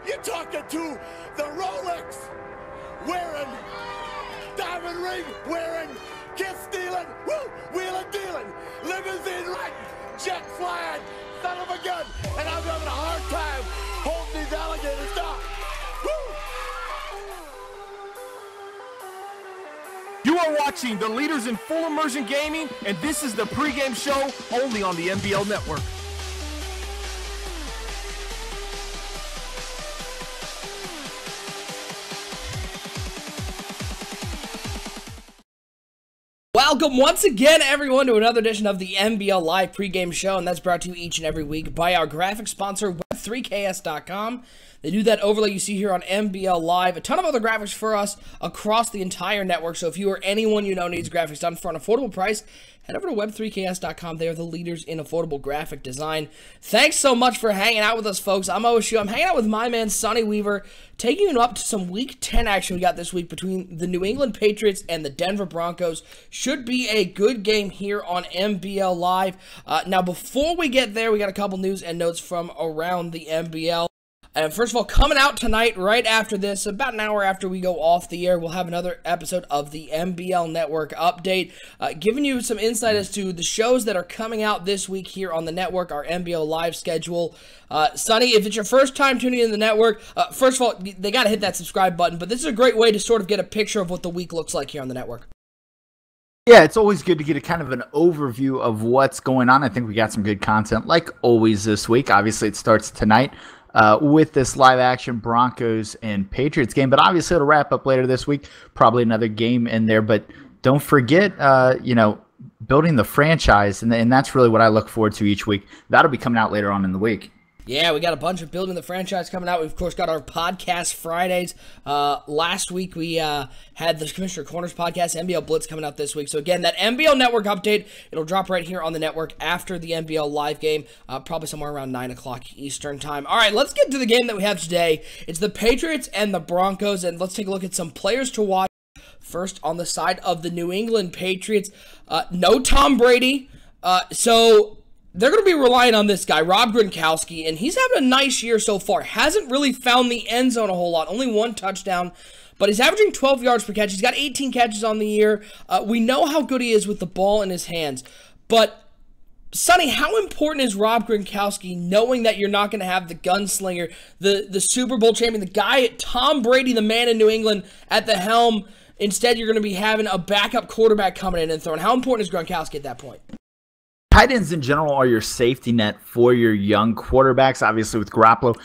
You're talking to the Rolex wearing, diamond ring wearing, kiss stealing, woo, wheeling dealing, limousine riding, jet flying, son of a gun, and I'm having a hard time holding these alligators down. Woo! You are watching the leaders in full immersion gaming, and this is the pregame show only on the NBL Network. Welcome once again, everyone, to another edition of the NBL Live pregame show, and that's brought to you each and every week by our graphic sponsor, web3ks.com. They do that overlay you see here on NBL Live. A ton of other graphics for us across the entire network, so if you or anyone you know needs graphics done for an affordable price, head over to web3ks.com. They are the leaders in affordable graphic design. Thanks so much for hanging out with us, folks. I'm OSU. I'm hanging out with my man, Sonny Weaver, taking you up to some Week 10 action we got this week between the New England Patriots and the Denver Broncos. Should be a good game here on NBL Live. Now, before we get there, we got a couple news and notes from around the NBL. And first of all, coming out tonight, right after this, about an hour after we go off the air, we'll have another episode of the NBL Network Update, giving you some insight as to the shows that are coming out this week here on the network, our NBL Live schedule. Sonny, if it's your first time tuning in the network, first of all, they got to hit that subscribe button, but this is a great way to sort of get a picture of what the week looks like here on the network. Yeah, it's always good to get a kind of an overview of what's going on. I think we got some good content, like always this week. Obviously, it starts tonight with this live-action Broncos and Patriots game, but obviously it'll wrap up later this week. Probably another game in there, but don't forget, building the franchise, and that's really what I look forward to each week. That'll be coming out later on in the week. Yeah, we got a bunch of building the franchise coming out. We've, of course, got our podcast Fridays. Last week, we had the Commissioner Corners podcast, NBL Blitz, coming out this week. So, again, that NBL Network update, it'll drop right here on the network after the NBL Live game, probably somewhere around 9 o'clock Eastern time. All right, let's get to the game that we have today. It's the Patriots and the Broncos, and let's take a look at some players to watch. First, on the side of the New England Patriots, no Tom Brady, so they're going to be relying on this guy, Rob Gronkowski, and he's having a nice year so far. Hasn't really found the end zone a whole lot. Only one touchdown, but he's averaging 12 yards per catch. He's got 18 catches on the year. We know how good he is with the ball in his hands. But, Sonny, how important is Rob Gronkowski knowing that you're not going to have the gunslinger, the Super Bowl champion, the guy, Tom Brady, the man in New England, at the helm? Instead, you're going to be having a backup quarterback coming in and throwing. How important is Gronkowski at that point? Tight ends in general are your safety net for your young quarterbacks. Obviously, with Garoppolo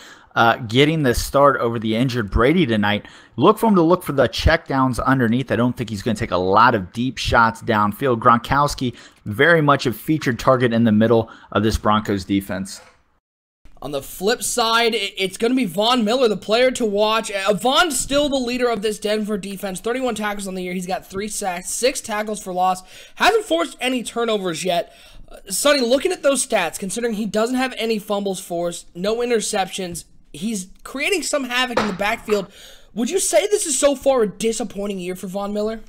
getting the start over the injured Brady tonight, look for him to look for the checkdowns underneath. I don't think he's going to take a lot of deep shots downfield. Gronkowski, very much a featured target in the middle of this Broncos defense. On the flip side, it's going to be Von Miller, the player to watch. Von's still the leader of this Denver defense. 31 tackles on the year. He's got 3 sacks, 6 tackles for loss. Hasn't forced any turnovers yet. Sonny, looking at those stats, considering he doesn't have any fumbles forced, no interceptions, he's creating some havoc in the backfield. Would you say this is so far a disappointing year for Von Miller?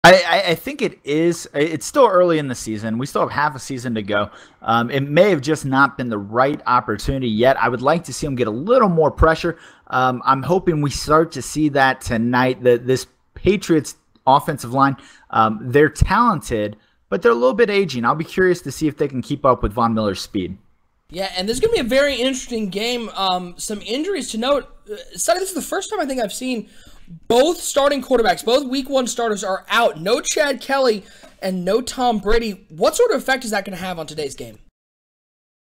I think it is. It's still early in the season. We still have half a season to go. It may have just not been the right opportunity yet. I would like to see him get a little more pressure. I'm hoping we start to see that tonight. This Patriots offensive line, they're talented, but they're a little bit aging. I'll be curious to see if they can keep up with Von Miller's speed. Yeah, and this is going to be a very interesting game. Some injuries to note. Sonny, this is the first time I think I've seen both starting quarterbacks, both Week 1 starters are out. No Chad Kelly and no Tom Brady. What sort of effect is that going to have on today's game?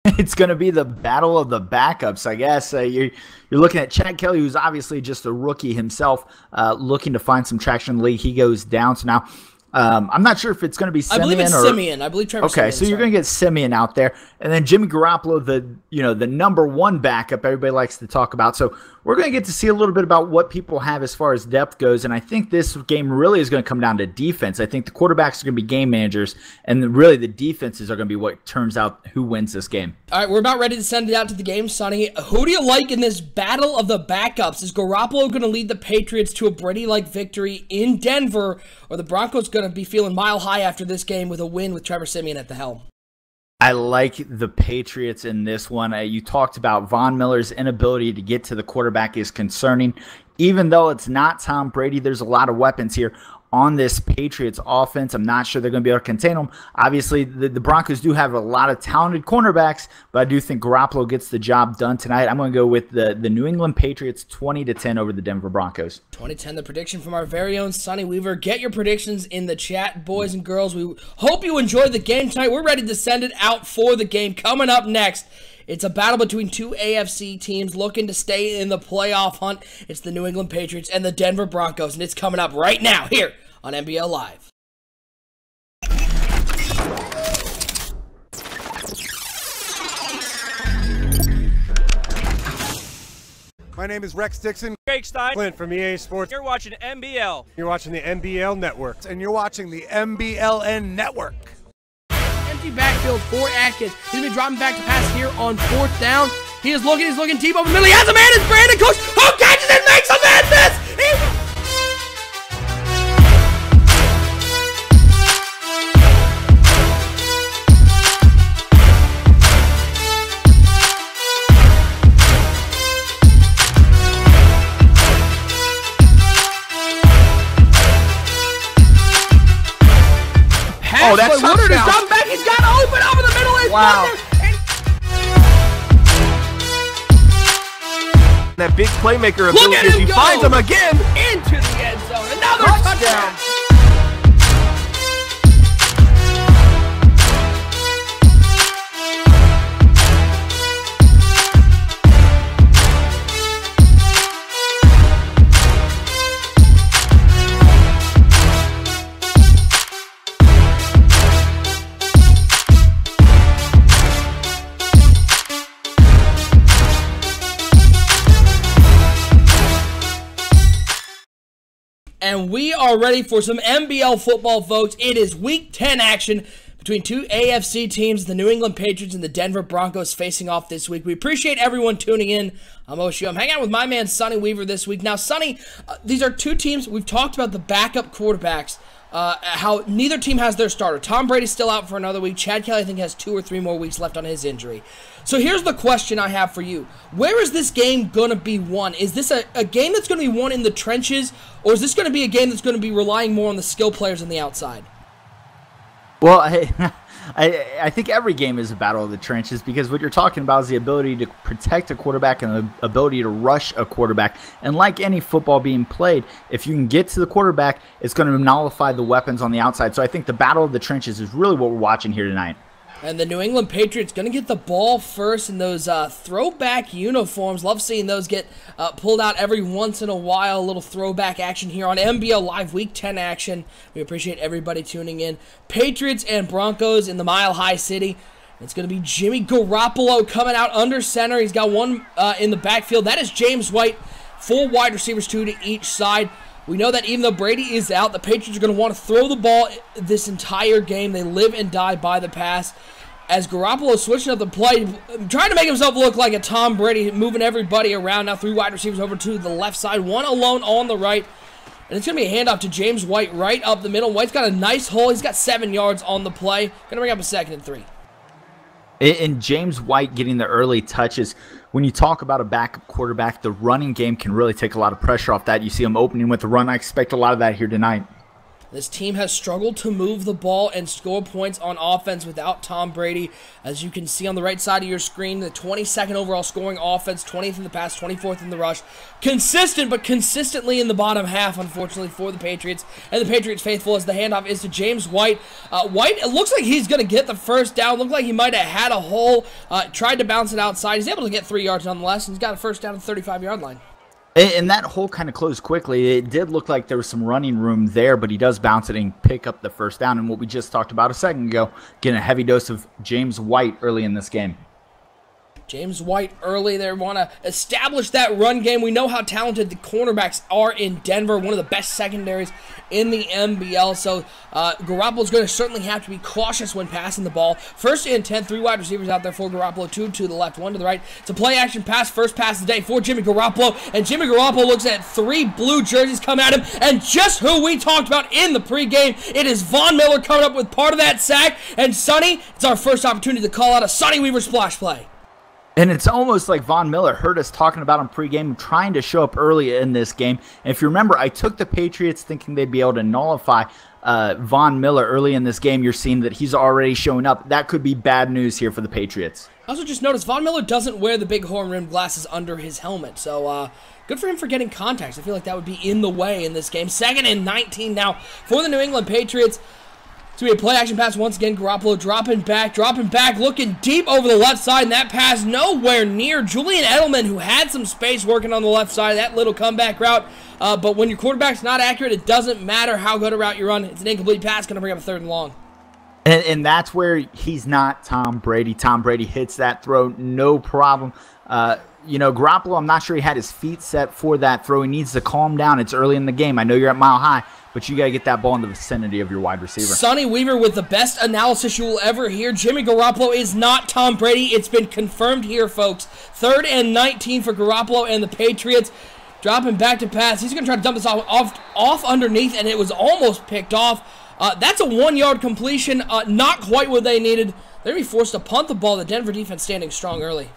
It's going to be the battle of the backups, I guess. You're looking at Chad Kelly, who's obviously just a rookie himself, looking to find some traction in the league. He goes down. So now I'm not sure if it's going to be Simeon. I believe it's Simeon. I believe Trevor Simeon. Okay, so you're going to get Simeon out there. And then Jimmy Garoppolo, the number 1 backup everybody likes to talk about. So we're going to get to see a little bit about what people have as far as depth goes. And I think this game really is going to come down to defense. I think the quarterbacks are going to be game managers. And really the defenses are going to be what turns out who wins this game. All right, we're about ready to send it out to the game, Sonny. Who do you like in this battle of the backups? Is Garoppolo going to lead the Patriots to a Brady-like victory in Denver? Or the Broncos going to be feeling mile high after this game with a win with Trevor Simeon at the helm? I like the Patriots in this one. You talked about Von Miller's inability to get to the quarterback is concerning. Even though it's not Tom Brady, there's a lot of weapons here on this Patriots offense. I'm not sure they're going to be able to contain them. Obviously, the Broncos do have a lot of talented cornerbacks, but I do think Garoppolo gets the job done tonight. I'm going to go with the New England Patriots 20-10 over the Denver Broncos. 20-10, the prediction from our very own Sonny Weaver. Get your predictions in the chat, boys and girls. We hope you enjoyed the game tonight. We're ready to send it out for the game. Coming up next, it's a battle between two AFC teams looking to stay in the playoff hunt. It's the New England Patriots and the Denver Broncos, and it's coming up right now here on NBL Live. My name is Rex Dixon. Craig Stein. Clint from EA Sports. You're watching NBL. You're watching the NBL Network. And you're watching the MBLN Network. Empty backfield for Atkins. He's going to be dropping back to pass here on 4th down. He's looking deep over the middle. He has a man. It's Brandon Cooks. Who catches it, makes a man miss. Oh, that's Woodard is dropping back. He's got to open over the middle. Wow. That big playmaker ability as he finds him again. Into the end zone. Another touchdown. And we are ready for some NBL football, folks. It is Week 10 action between two AFC teams, the New England Patriots and the Denver Broncos, facing off this week. We appreciate everyone tuning in. I'm Oshio. I'm hanging out with my man, Sonny Weaver, this week. Now, Sonny, these are two teams. We've talked about the backup quarterbacks, how neither team has their starter. Tom Brady's still out for another week. Chad Kelly, I think, has 2 or 3 more weeks left on his injury. So here's the question I have for you. Where is this game going to be won? Is this a game that's going to be won in the trenches, or is this going to be a game that's going to be relying more on the skill players on the outside? Well, I think every game is a battle of the trenches, because what you're talking about is the ability to protect a quarterback and the ability to rush a quarterback. And like any football being played, if you can get to the quarterback, it's going to nullify the weapons on the outside. So I think the battle of the trenches is really what we're watching here tonight. And the New England Patriots going to get the ball first in those throwback uniforms. Love seeing those get pulled out every once in a while. A little throwback action here on NBL Live Week 10 action. We appreciate everybody tuning in. Patriots and Broncos in the Mile High City. It's going to be Jimmy Garoppolo coming out under center. He's got one in the backfield. That is James White. 4 wide receivers, 2 to each side. We know that even though Brady is out, the Patriots are going to want to throw the ball this entire game. They live and die by the pass. As Garoppolo switching up the play, trying to make himself look like a Tom Brady, moving everybody around. Now 3 wide receivers over to the left side, 1 alone on the right. And it's going to be a handoff to James White right up the middle. White's got a nice hole. He's got 7 yards on the play. Going to bring up a 2nd and 3. And James White getting the early touches. When you talk about a backup quarterback, the running game can really take a lot of pressure off that. You see him opening with the run. I expect a lot of that here tonight. This team has struggled to move the ball and score points on offense without Tom Brady. As you can see on the right side of your screen, the 22nd overall scoring offense, 20th in the pass, 24th in the rush. Consistent, but consistently in the bottom half, unfortunately, for the Patriots. And the Patriots faithful as the handoff is to James White. White, it looks like he's going to get the first down. Looked like he might have had a hole. Tried to bounce it outside. He's able to get 3 yards nonetheless, and he's got a first down at the 35-yard line. And that hole kind of closed quickly. It did look like there was some running room there, but he does bounce it and pick up the first down. And what we just talked about a second ago, getting a heavy dose of James White early in this game. James White early there, want to establish that run game. We know how talented the cornerbacks are in Denver, one of the best secondaries in the NBL, so Garoppolo's going to certainly have to be cautious when passing the ball. First and 10, 3 wide receivers out there for Garoppolo, 2 to the left, 1 to the right. It's a play-action pass, first pass of the day for Jimmy Garoppolo, and Jimmy Garoppolo looks at 3 blue jerseys coming at him, and just who we talked about in the pregame, it is Von Miller coming up with part of that sack, and Sonny, it's our first opportunity to call out a Sonny Weaver splash play. And it's almost like Von Miller heard us talking about him pregame, trying to show up early in this game. And if you remember, I took the Patriots thinking they'd be able to nullify Von Miller early in this game. You're seeing that he's already showing up. That could be bad news here for the Patriots. I also just noticed Von Miller doesn't wear the big horn-rimmed glasses under his helmet. So good for him for getting contacts. I feel like that would be in the way in this game. 2nd and 19 now for the New England Patriots. It's going to be a play-action pass once again. Garoppolo dropping back, looking deep over the left side, and that pass nowhere near Julian Edelman, who had some space working on the left side of that little comeback route. But when your quarterback's not accurate, it doesn't matter how good a route you run. It's an incomplete pass, going to bring up a 3rd and long. And that's where he's not Tom Brady. Tom Brady hits that throw, no problem. You know, Garoppolo, I'm not sure he had his feet set for that throw. He needs to calm down. It's early in the game. I know you're at Mile High, but you got to get that ball in the vicinity of your wide receiver. Sonny Weaver with the best analysis you will ever hear. Jimmy Garoppolo is not Tom Brady. It's been confirmed here, folks. 3rd and 19 for Garoppolo and the Patriots. Dropping back to pass. He's going to try to dump this off underneath, and it was almost picked off. That's a 1-yard completion. Not quite what they needed. They're going to be forced to punt the ball. The Denver defense standing strong early.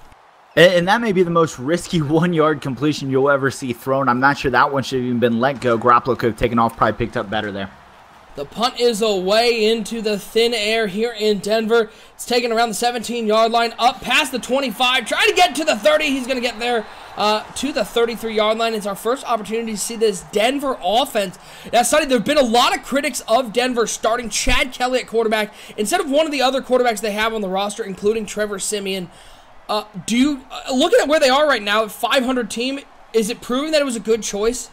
And that may be the most risky 1-yard completion you'll ever see thrown. I'm not sure that one should have even been let go. Garoppolo could have taken off, probably picked up better there. The punt is away into the thin air here in Denver. It's taken around the 17-yard line, up past the 25. Trying to get to the 30. He's going to get there to the 33-yard line. It's our first opportunity to see this Denver offense. Now, Sonny, there have been a lot of critics of Denver starting Chad Kelly at quarterback instead of one of the other quarterbacks they have on the roster, including Trevor Siemian. Looking at where they are right now, 500 team, is it proving that it was a good choice?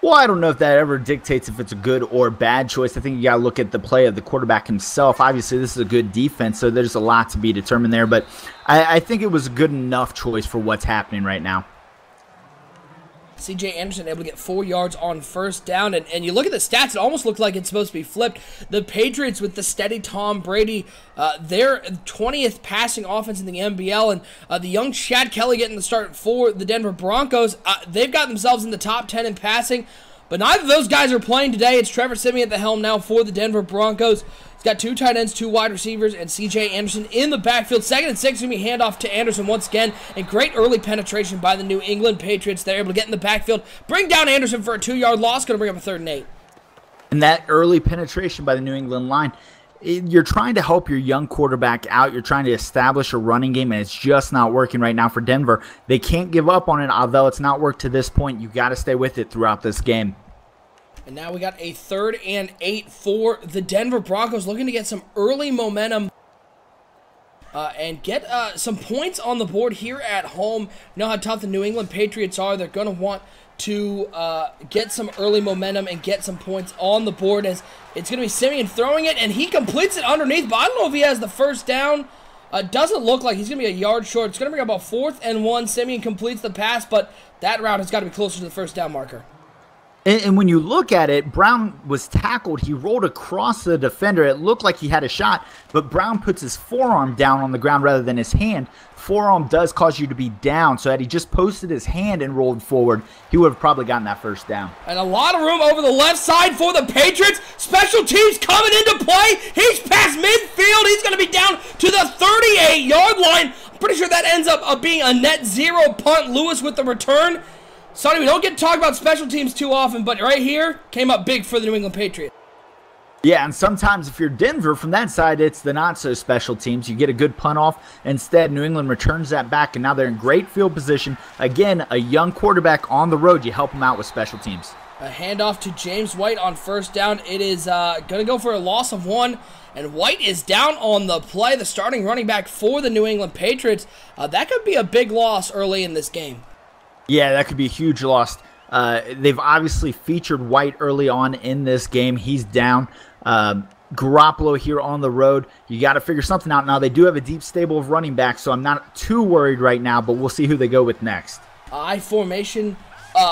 Well, I don't know if that ever dictates if it's a good or bad choice. I think you got to look at the play of the quarterback himself. Obviously, this is a good defense, so there's a lot to be determined there. But I think it was a good enough choice for what's happening right now. C.J. Anderson able to get 4 yards on first down. And you look at the stats, it almost looked like it's supposed to be flipped. The Patriots with the steady Tom Brady, their 20th passing offense in the NBL, and the young Chad Kelly getting the start for the Denver Broncos. They've got themselves in the top 10 in passing, but neither of those guys are playing today. It's Trevor Siemian at the helm now for the Denver Broncos. He's got 2 tight ends, 2 wide receivers, and C.J. Anderson in the backfield. 2nd and 6, going to be handoff to Anderson once again. And great early penetration by the New England Patriots. They're able to get in the backfield, bring down Anderson for a 2-yard loss. Going to bring up a 3rd and 8. And that early penetration by the New England line, you're trying to help your young quarterback out. You're trying to establish a running game, and it's just not working right now for Denver. They can't give up on it, although it's not worked to this point. You got to stay with it throughout this game. And now we got a 3rd and 8 for the Denver Broncos, looking to get some early momentum and get some points on the board here at home. You know how tough the New England Patriots are. They're going to want to get some early momentum and get some points on the board, as it's going to be Siemian throwing it, and he completes it underneath, but I don't know if he has the first down. Doesn't look like he's going to be a yard short. It's going to bring about 4th and 1. Siemian completes the pass, but that route has got to be closer to the first down marker. And when you look at it, Brown was tackled. He rolled across the defender. It looked like he had a shot, but Brown puts his forearm down on the ground rather than his hand. Forearm does cause you to be down, so had he just posted his hand and rolled forward, he would have probably gotten that first down. And a lot of room over the left side for the Patriots. Special teams coming into play. He's past midfield. He's going to be down to the 38-yard line. I'm pretty sure that ends up being a net 0 punt. Lewis with the return. Sonny, we don't get to talk about special teams too often, but right here, came up big for the New England Patriots. Yeah, and sometimes if you're Denver, from that side, it's the not-so-special teams. You get a good punt off. Instead, New England returns that back, and now they're in great field position. Again, a young quarterback on the road. You help them out with special teams. A handoff to James White on first down. It is going to go for a loss of 1, and White is down on the play, the starting running back for the New England Patriots. That could be a big loss early in this game. Yeah, that could be a huge loss. They've obviously featured White early on in this game. He's down. Garoppolo here on the road. You got to figure something out. Now, they do have a deep stable of running backs, so I'm not too worried right now, but we'll see who they go with next. I formation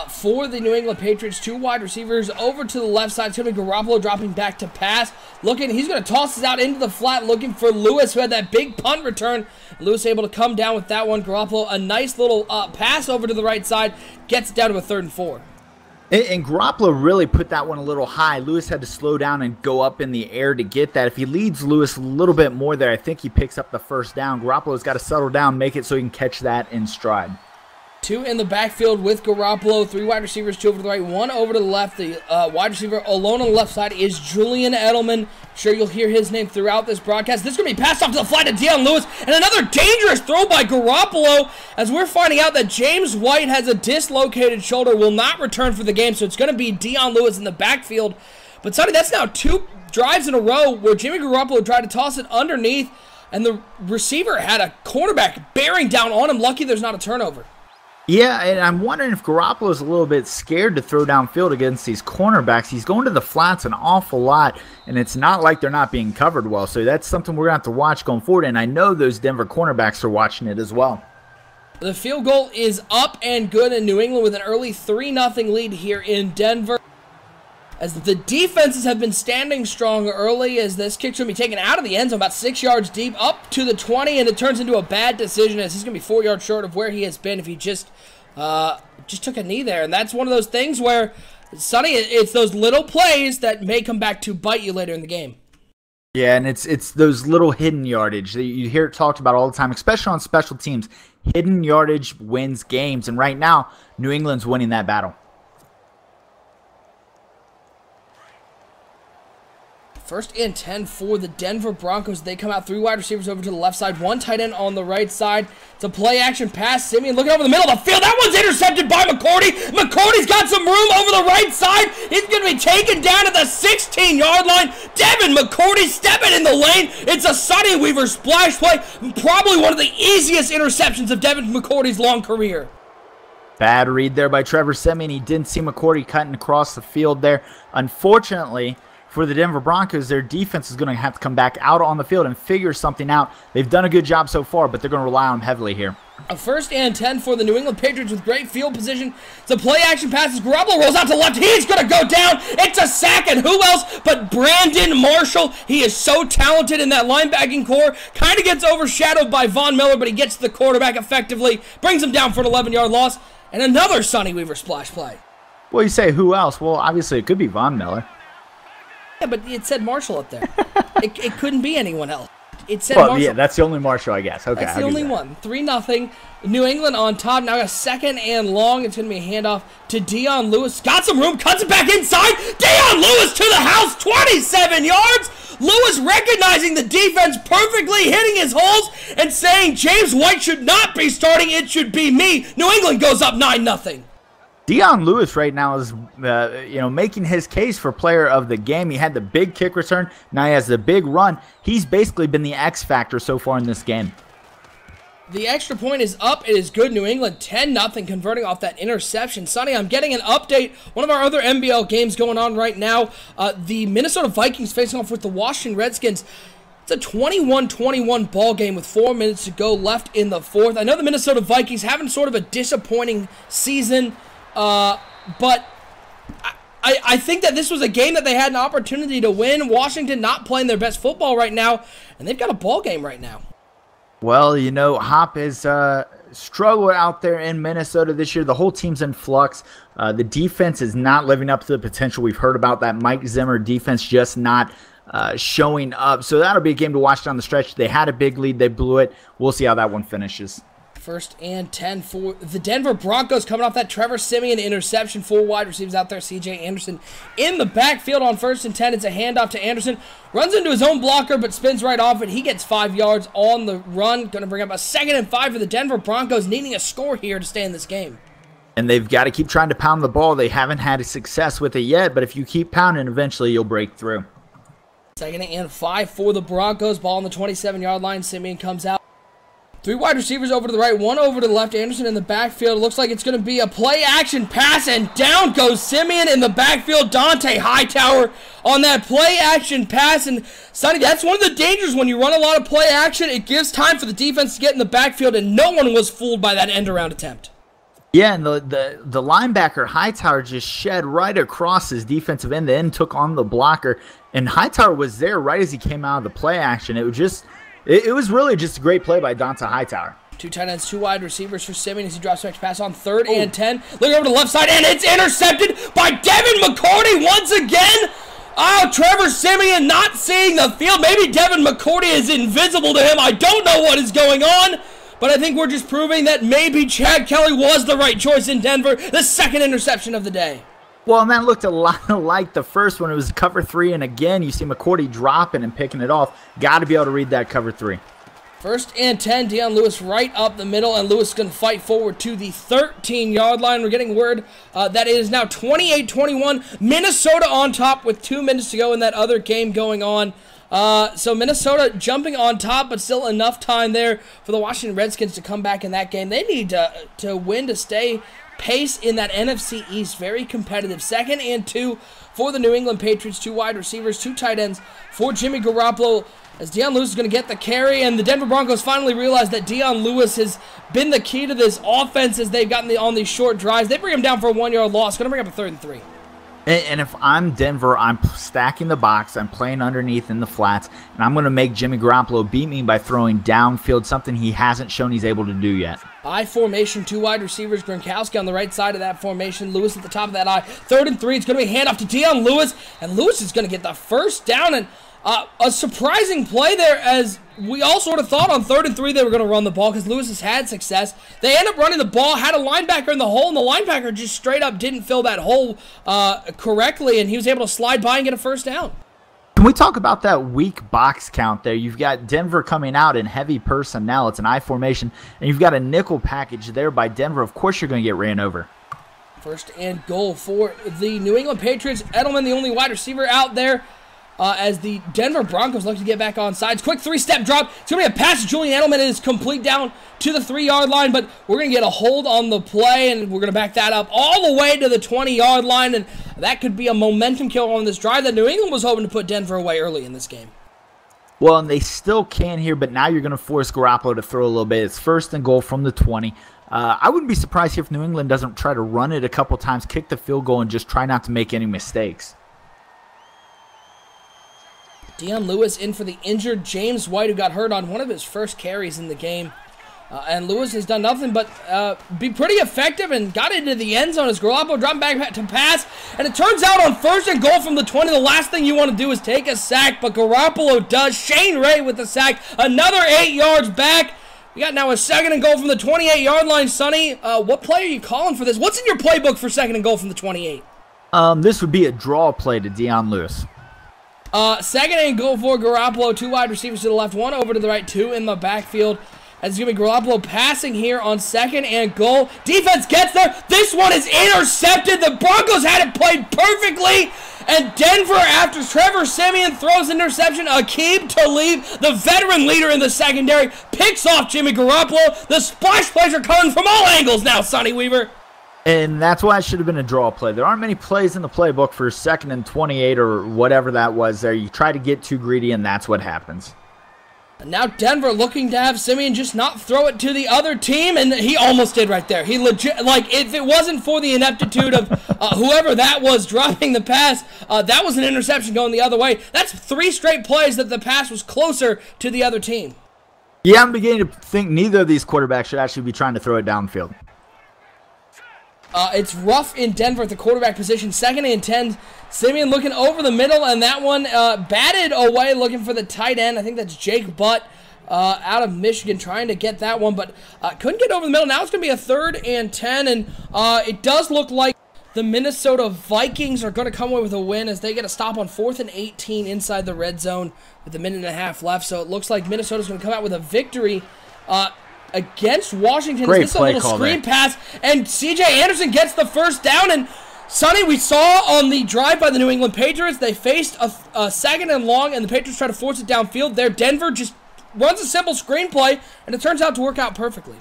for the New England Patriots. 2 wide receivers over to the left side. It's going to be Garoppolo dropping back to pass. He's going to toss this out into the flat, looking for Lewis, who had that big punt return. Lewis able to come down with that one. Garoppolo, a nice little pass over to the right side, gets it down to a 3rd and 4. And Garoppolo really put that one a little high. Lewis had to slow down and go up in the air to get that. If he leads Lewis a little bit more there, I think he picks up the 1st down. Garoppolo's got to settle down, make it so he can catch that in stride. 2 in the backfield with Garoppolo. 3 wide receivers, 2 over to the right, 1 over to the left. The wide receiver alone on the left side is Julian Edelman. Sure, you'll hear his name throughout this broadcast. This is going to be passed off to the flat to Dion Lewis. And another dangerous throw by Garoppolo, as we're finding out that James White has a dislocated shoulder, will not return for the game. So it's going to be Dion Lewis in the backfield. But, Sonny, that's now 2 drives in a row where Jimmy Garoppolo tried to toss it underneath, and the receiver had a cornerback bearing down on him. Lucky there's not a turnover. Yeah, and I'm wondering if Garoppolo's a little bit scared to throw downfield against these cornerbacks. He's going to the flats an awful lot, and it's not like they're not being covered well. So that's something we're going to have to watch going forward, and I know those Denver cornerbacks are watching it as well. The field goal is up and good in New England with an early 3-0 lead here in Denver, as the defenses have been standing strong early, as this kick's going to be taken out of the end zone about 6 yards deep up to the 20, and it turns into a bad decision, as he's going to be 4 yards short of where he has been if he just took a knee there. And that's one of those things where, Sonny, it's those little plays that may come back to bite you later in the game. Yeah, and it's those little hidden yardage that you hear it talked about all the time, especially on special teams. Hidden yardage wins games, and right now, New England's winning that battle. 1st and 10 for the Denver Broncos. They come out 3 wide receivers over to the left side, 1 tight end on the right side. It's a play-action pass. Simeon looking over the middle of the field. That one's intercepted by McCourty. McCourty's got some room over the right side. He's going to be taken down at the 16-yard line. Devin McCourty stepping in the lane. It's a Sonny Weaver splash play. Probably one of the easiest interceptions of Devin McCourty's long career. Bad read there by Trevor Simeon. He didn't see McCourty cutting across the field there. Unfortunately, for the Denver Broncos, their defense is going to have to come back out on the field and figure something out. They've done a good job so far, but they're going to rely on them heavily here. A 1st and 10 for the New England Patriots with great field position. It's a play-action pass as Garoppolo rolls out to the left. He's going to go down. It's a sack, and who else but Brandon Marshall? He is so talented in that linebacking core. Kind of gets overshadowed by Von Miller, but he gets to the quarterback effectively, brings him down for an 11-yard loss, and another Sonny Weaver splash play. Well, you say who else? Well, obviously it could be Von Miller. Yeah, but it said Marshall up there. it couldn't be anyone else. It said Well, Marshall. yeah, that's the only Marshall, I guess. Okay, That's the only one. 3-0. New England on top. Now got a 2nd and long. It's going to be a handoff to Dion Lewis. Got some room. Cuts it back inside. Dion Lewis to the house. 27 yards. Lewis recognizing the defense perfectly, hitting his holes, and saying James White should not be starting. It should be me. New England goes up 9-0. Dion Lewis right now is, making his case for player of the game. He had the big kick return. Now he has the big run. He's basically been the X factor so far in this game. The extra point is up. It is good. New England 10-0, converting off that interception. Sonny, I'm getting an update. One of our other NBL games going on right now. The Minnesota Vikings facing off with the Washington Redskins. It's a 21-21 ball game with 4 minutes to go left in the 4th. I know the Minnesota Vikings having sort of a disappointing season. But I think that this was a game that they had an opportunity to win. Washington not playing their best football right now, and they've got a ball game right now. Well, Hop has struggled out there in Minnesota this year. The whole team's in flux. The defense is not living up to the potential. We've heard about that Mike Zimmer defense just not showing up. So that'll be a game to watch down the stretch. They had a big lead. They blew it. We'll see how that one finishes. 1st and 10 for the Denver Broncos, coming off that Trevor Simeon interception. 4 wide receivers out there. C.J. Anderson in the backfield on 1st and 10. It's a handoff to Anderson. Runs into his own blocker, but spins right off it. He gets 5 yards on the run. Going to bring up a 2nd and 5 for the Denver Broncos, needing a score here to stay in this game. And they've got to keep trying to pound the ball. They haven't had success with it yet, but if you keep pounding, eventually you'll break through. 2nd and 5 for the Broncos. Ball on the 27-yard line. Simeon comes out. Three wide receivers over to the right, one over to the left. Anderson in the backfield. It looks like it's going to be a play-action pass, and down goes Simeon in the backfield. Dante Hightower on that play-action pass. And, Sonny, that's one of the dangers when you run a lot of play-action. It gives time for the defense to get in the backfield, and no one was fooled by that end-around attempt. Yeah, and the linebacker, Hightower, just shed right across his defensive end. The end took on the blocker, and Hightower was there right as he came out of the play-action. It was really just a great play by Dante Hightower. Two tight ends, two wide receivers for Simeon as he drops back to pass on 3rd and 10. Look over to the left side, and it's intercepted by Devin McCourty once again. Oh, Trevor Simeon not seeing the field. Maybe Devin McCourty is invisible to him. I don't know what is going on, but I think we're just proving that maybe Chad Kelly was the right choice in Denver. The second interception of the day. Well, and that looked a lot like the first one. It was cover 3, and again, you see McCourty dropping and picking it off. Got to be able to read that cover 3. 1st and 10, Dion Lewis right up the middle, and Lewis is going to fight forward to the 13-yard line. We're getting word that it is now 28-21. Minnesota on top with 2 minutes to go in that other game going on. So Minnesota jumping on top, but still enough time there for the Washington Redskins to come back in that game. They need to win to stay pace in that NFC East. Very competitive. 2nd and 2 for the New England Patriots. 2 wide receivers, 2 tight ends for Jimmy Garoppolo, as Dion Lewis is going to get the carry, and the Denver Broncos finally realize that Dion Lewis has been the key to this offense as they've gotten on these short drives. They bring him down for a 1-yard loss. Going to bring up a 3rd and 3. And if I'm Denver, I'm stacking the box, I'm playing underneath in the flats, and I'm going to make Jimmy Garoppolo beat me by throwing downfield, something he hasn't shown he's able to do yet. I formation, 2 wide receivers, Gronkowski on the right side of that formation, Lewis at the top of that I. 3rd and 3, it's going to be a handoff to Dion Lewis, and Lewis is going to get the first down, and a surprising play there, as we all sort of thought on 3rd and 3 they were going to run the ball because Lewis has had success. They end up running the ball, had a linebacker in the hole, and the linebacker just straight up didn't fill that hole correctly, and he was able to slide by and get a first down. Can we talk about that weak box count there? You've got Denver coming out in heavy personnel. It's an I formation, and you've got a nickel package there by Denver. Of course you're going to get ran over. 1st and goal for the New England Patriots. Edelman, the only wide receiver out there. As the Denver Broncos look to get back on sides. Quick 3-step drop. It's going to be a pass to Julian Edelman. It is complete down to the 3-yard line, but we're going to get a hold on the play, and we're going to back that up all the way to the 20-yard line, and that could be a momentum killer on this drive that New England was hoping to put Denver away early in this game. Well, and they still can here, but now you're going to force Garoppolo to throw a little bit. It's 1st and goal from the 20. I wouldn't be surprised here if New England doesn't try to run it a couple times, kick the field goal, and just try not to make any mistakes. Dion Lewis in for the injured James White, who got hurt on one of his first carries in the game. And Lewis has done nothing but be pretty effective and got into the end zone as Garoppolo dropped back to pass. And it turns out on 1st and goal from the 20, the last thing you want to do is take a sack, but Garoppolo does. Shane Ray with the sack. Another 8 yards back. We got now a 2nd and goal from the 28-yard line. Sonny, what play are you calling for this? What's in your playbook for 2nd and goal from the 28? This would be a draw play to Dion Lewis. 2nd and goal for Garoppolo. 2 wide receivers to the left, 1 over to the right, 2 in the backfield. As it's going to be Garoppolo passing here on 2nd and goal. Defense gets there. This one is intercepted. The Broncos had it played perfectly. And Denver, after Trevor Simeon throws interception, Aqib Talib, the veteran leader in the secondary, picks off Jimmy Garoppolo. The splash plays are coming from all angles now, Sonny Weaver. And that's why it should have been a draw play. There aren't many plays in the playbook for 2nd and 28 or whatever that was there. You try to get too greedy, and that's what happens. And now Denver looking to have Simeon just not throw it to the other team, and he almost did right there. He legit, like, if it wasn't for the ineptitude of whoever that was dropping the pass, that was an interception going the other way. That's 3 straight plays that the pass was closer to the other team. Yeah, I'm beginning to think neither of these quarterbacks should actually be trying to throw it downfield. It's rough in Denver at the quarterback position. 2nd and 10. Simeon looking over the middle, and that one batted away looking for the tight end. I think that's Jake Butt out of Michigan trying to get that one, but couldn't get over the middle. Now it's going to be a 3rd and 10, and it does look like the Minnesota Vikings are going to come away with a win as they get a stop on 4th and 18 inside the red zone with a minute and a half left. So it looks like Minnesota's going to come out with a victory against Washington. Great Is this a little screen pass? And C.J. Anderson gets the first down. And Sonny, we saw on the drive by the New England Patriots, they faced a 2nd and long, and the Patriots try to force it downfield. There, Denver just runs a simple screenplay, and it turns out to work out perfectly.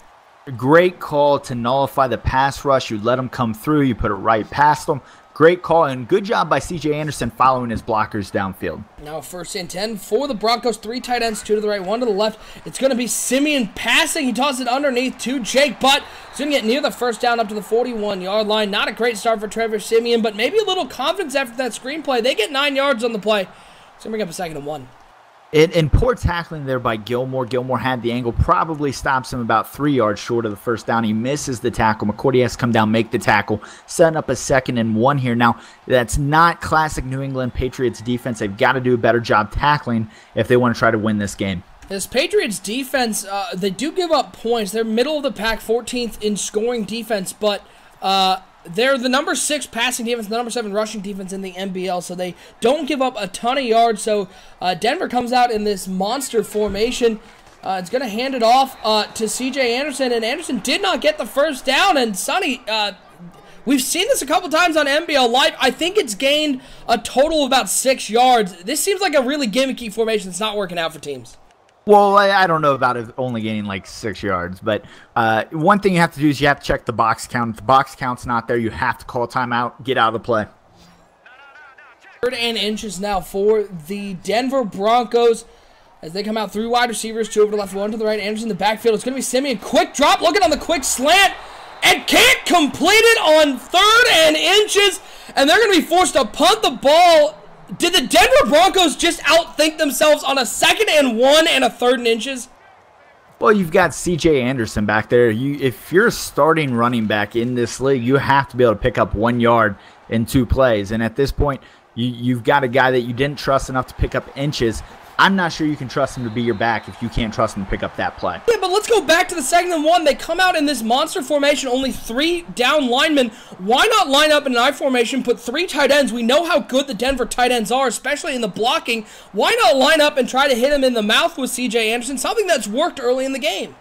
Great call to nullify the pass rush. You let them come through. You put it right past them. Great call, and good job by C.J. Anderson following his blockers downfield. Now 1st and 10 for the Broncos. 3 tight ends, 2 to the right, 1 to the left. It's going to be Simeon passing. He tosses it underneath to Jake Butt. He's going to get near the first down up to the 41-yard line. Not a great start for Trevor Simeon, but maybe a little confidence after that screenplay. They get 9 yards on the play. It's going to bring up a 2nd and 1. And poor tackling there by Gilmore. Gilmore had the angle, probably stops him about 3 yards short of the first down. He misses the tackle. McCourty has to come down, make the tackle, setting up a 2nd and 1 here. Now, that's not classic New England Patriots defense. They've got to do a better job tackling if they want to try to win this game. This Patriots defense, they do give up points. They're middle of the pack, 14th in scoring defense, but they're the number 6 passing defense, the number 7 rushing defense in the NBL, so they don't give up a ton of yards. So Denver comes out in this monster formation. It's going to hand it off to C.J. Anderson, and Anderson did not get the first down. And Sonny, we've seen this a couple times on NBL Live. I think it's gained a total of about 6 yards. This seems like a really gimmicky formation that's not working out for teams. Well, I don't know about it only gaining like 6 yards, but one thing you have to do is you have to check the box count. If the box count's not there, you have to call timeout, get out of the play. 3rd and inches now for the Denver Broncos as they come out 3 wide receivers, 2 over to the left, 1 to the right. Anderson in the backfield. It's going to be Simeon. Quick drop, looking on the quick slant, and can't complete it on 3rd and inches, and they're going to be forced to punt the ball. Did the Denver Broncos just outthink themselves on a 2nd and 1 and a 3rd and inches? Well, you've got C.J. Anderson back there. If you're a starting running back in this league, you have to be able to pick up 1 yard in 2 plays. And at this point, you've got a guy that you didn't trust enough to pick up inches. I'm not sure you can trust him to be your back if you can't trust him to pick up that play. Yeah, but let's go back to the 2nd and 1. They come out in this monster formation, only 3 down linemen. Why not line up in an I formation, put 3 tight ends? We know how good the Denver tight ends are, especially in the blocking. Why not line up and try to hit him in the mouth with C.J. Anderson, something that's worked early in the game?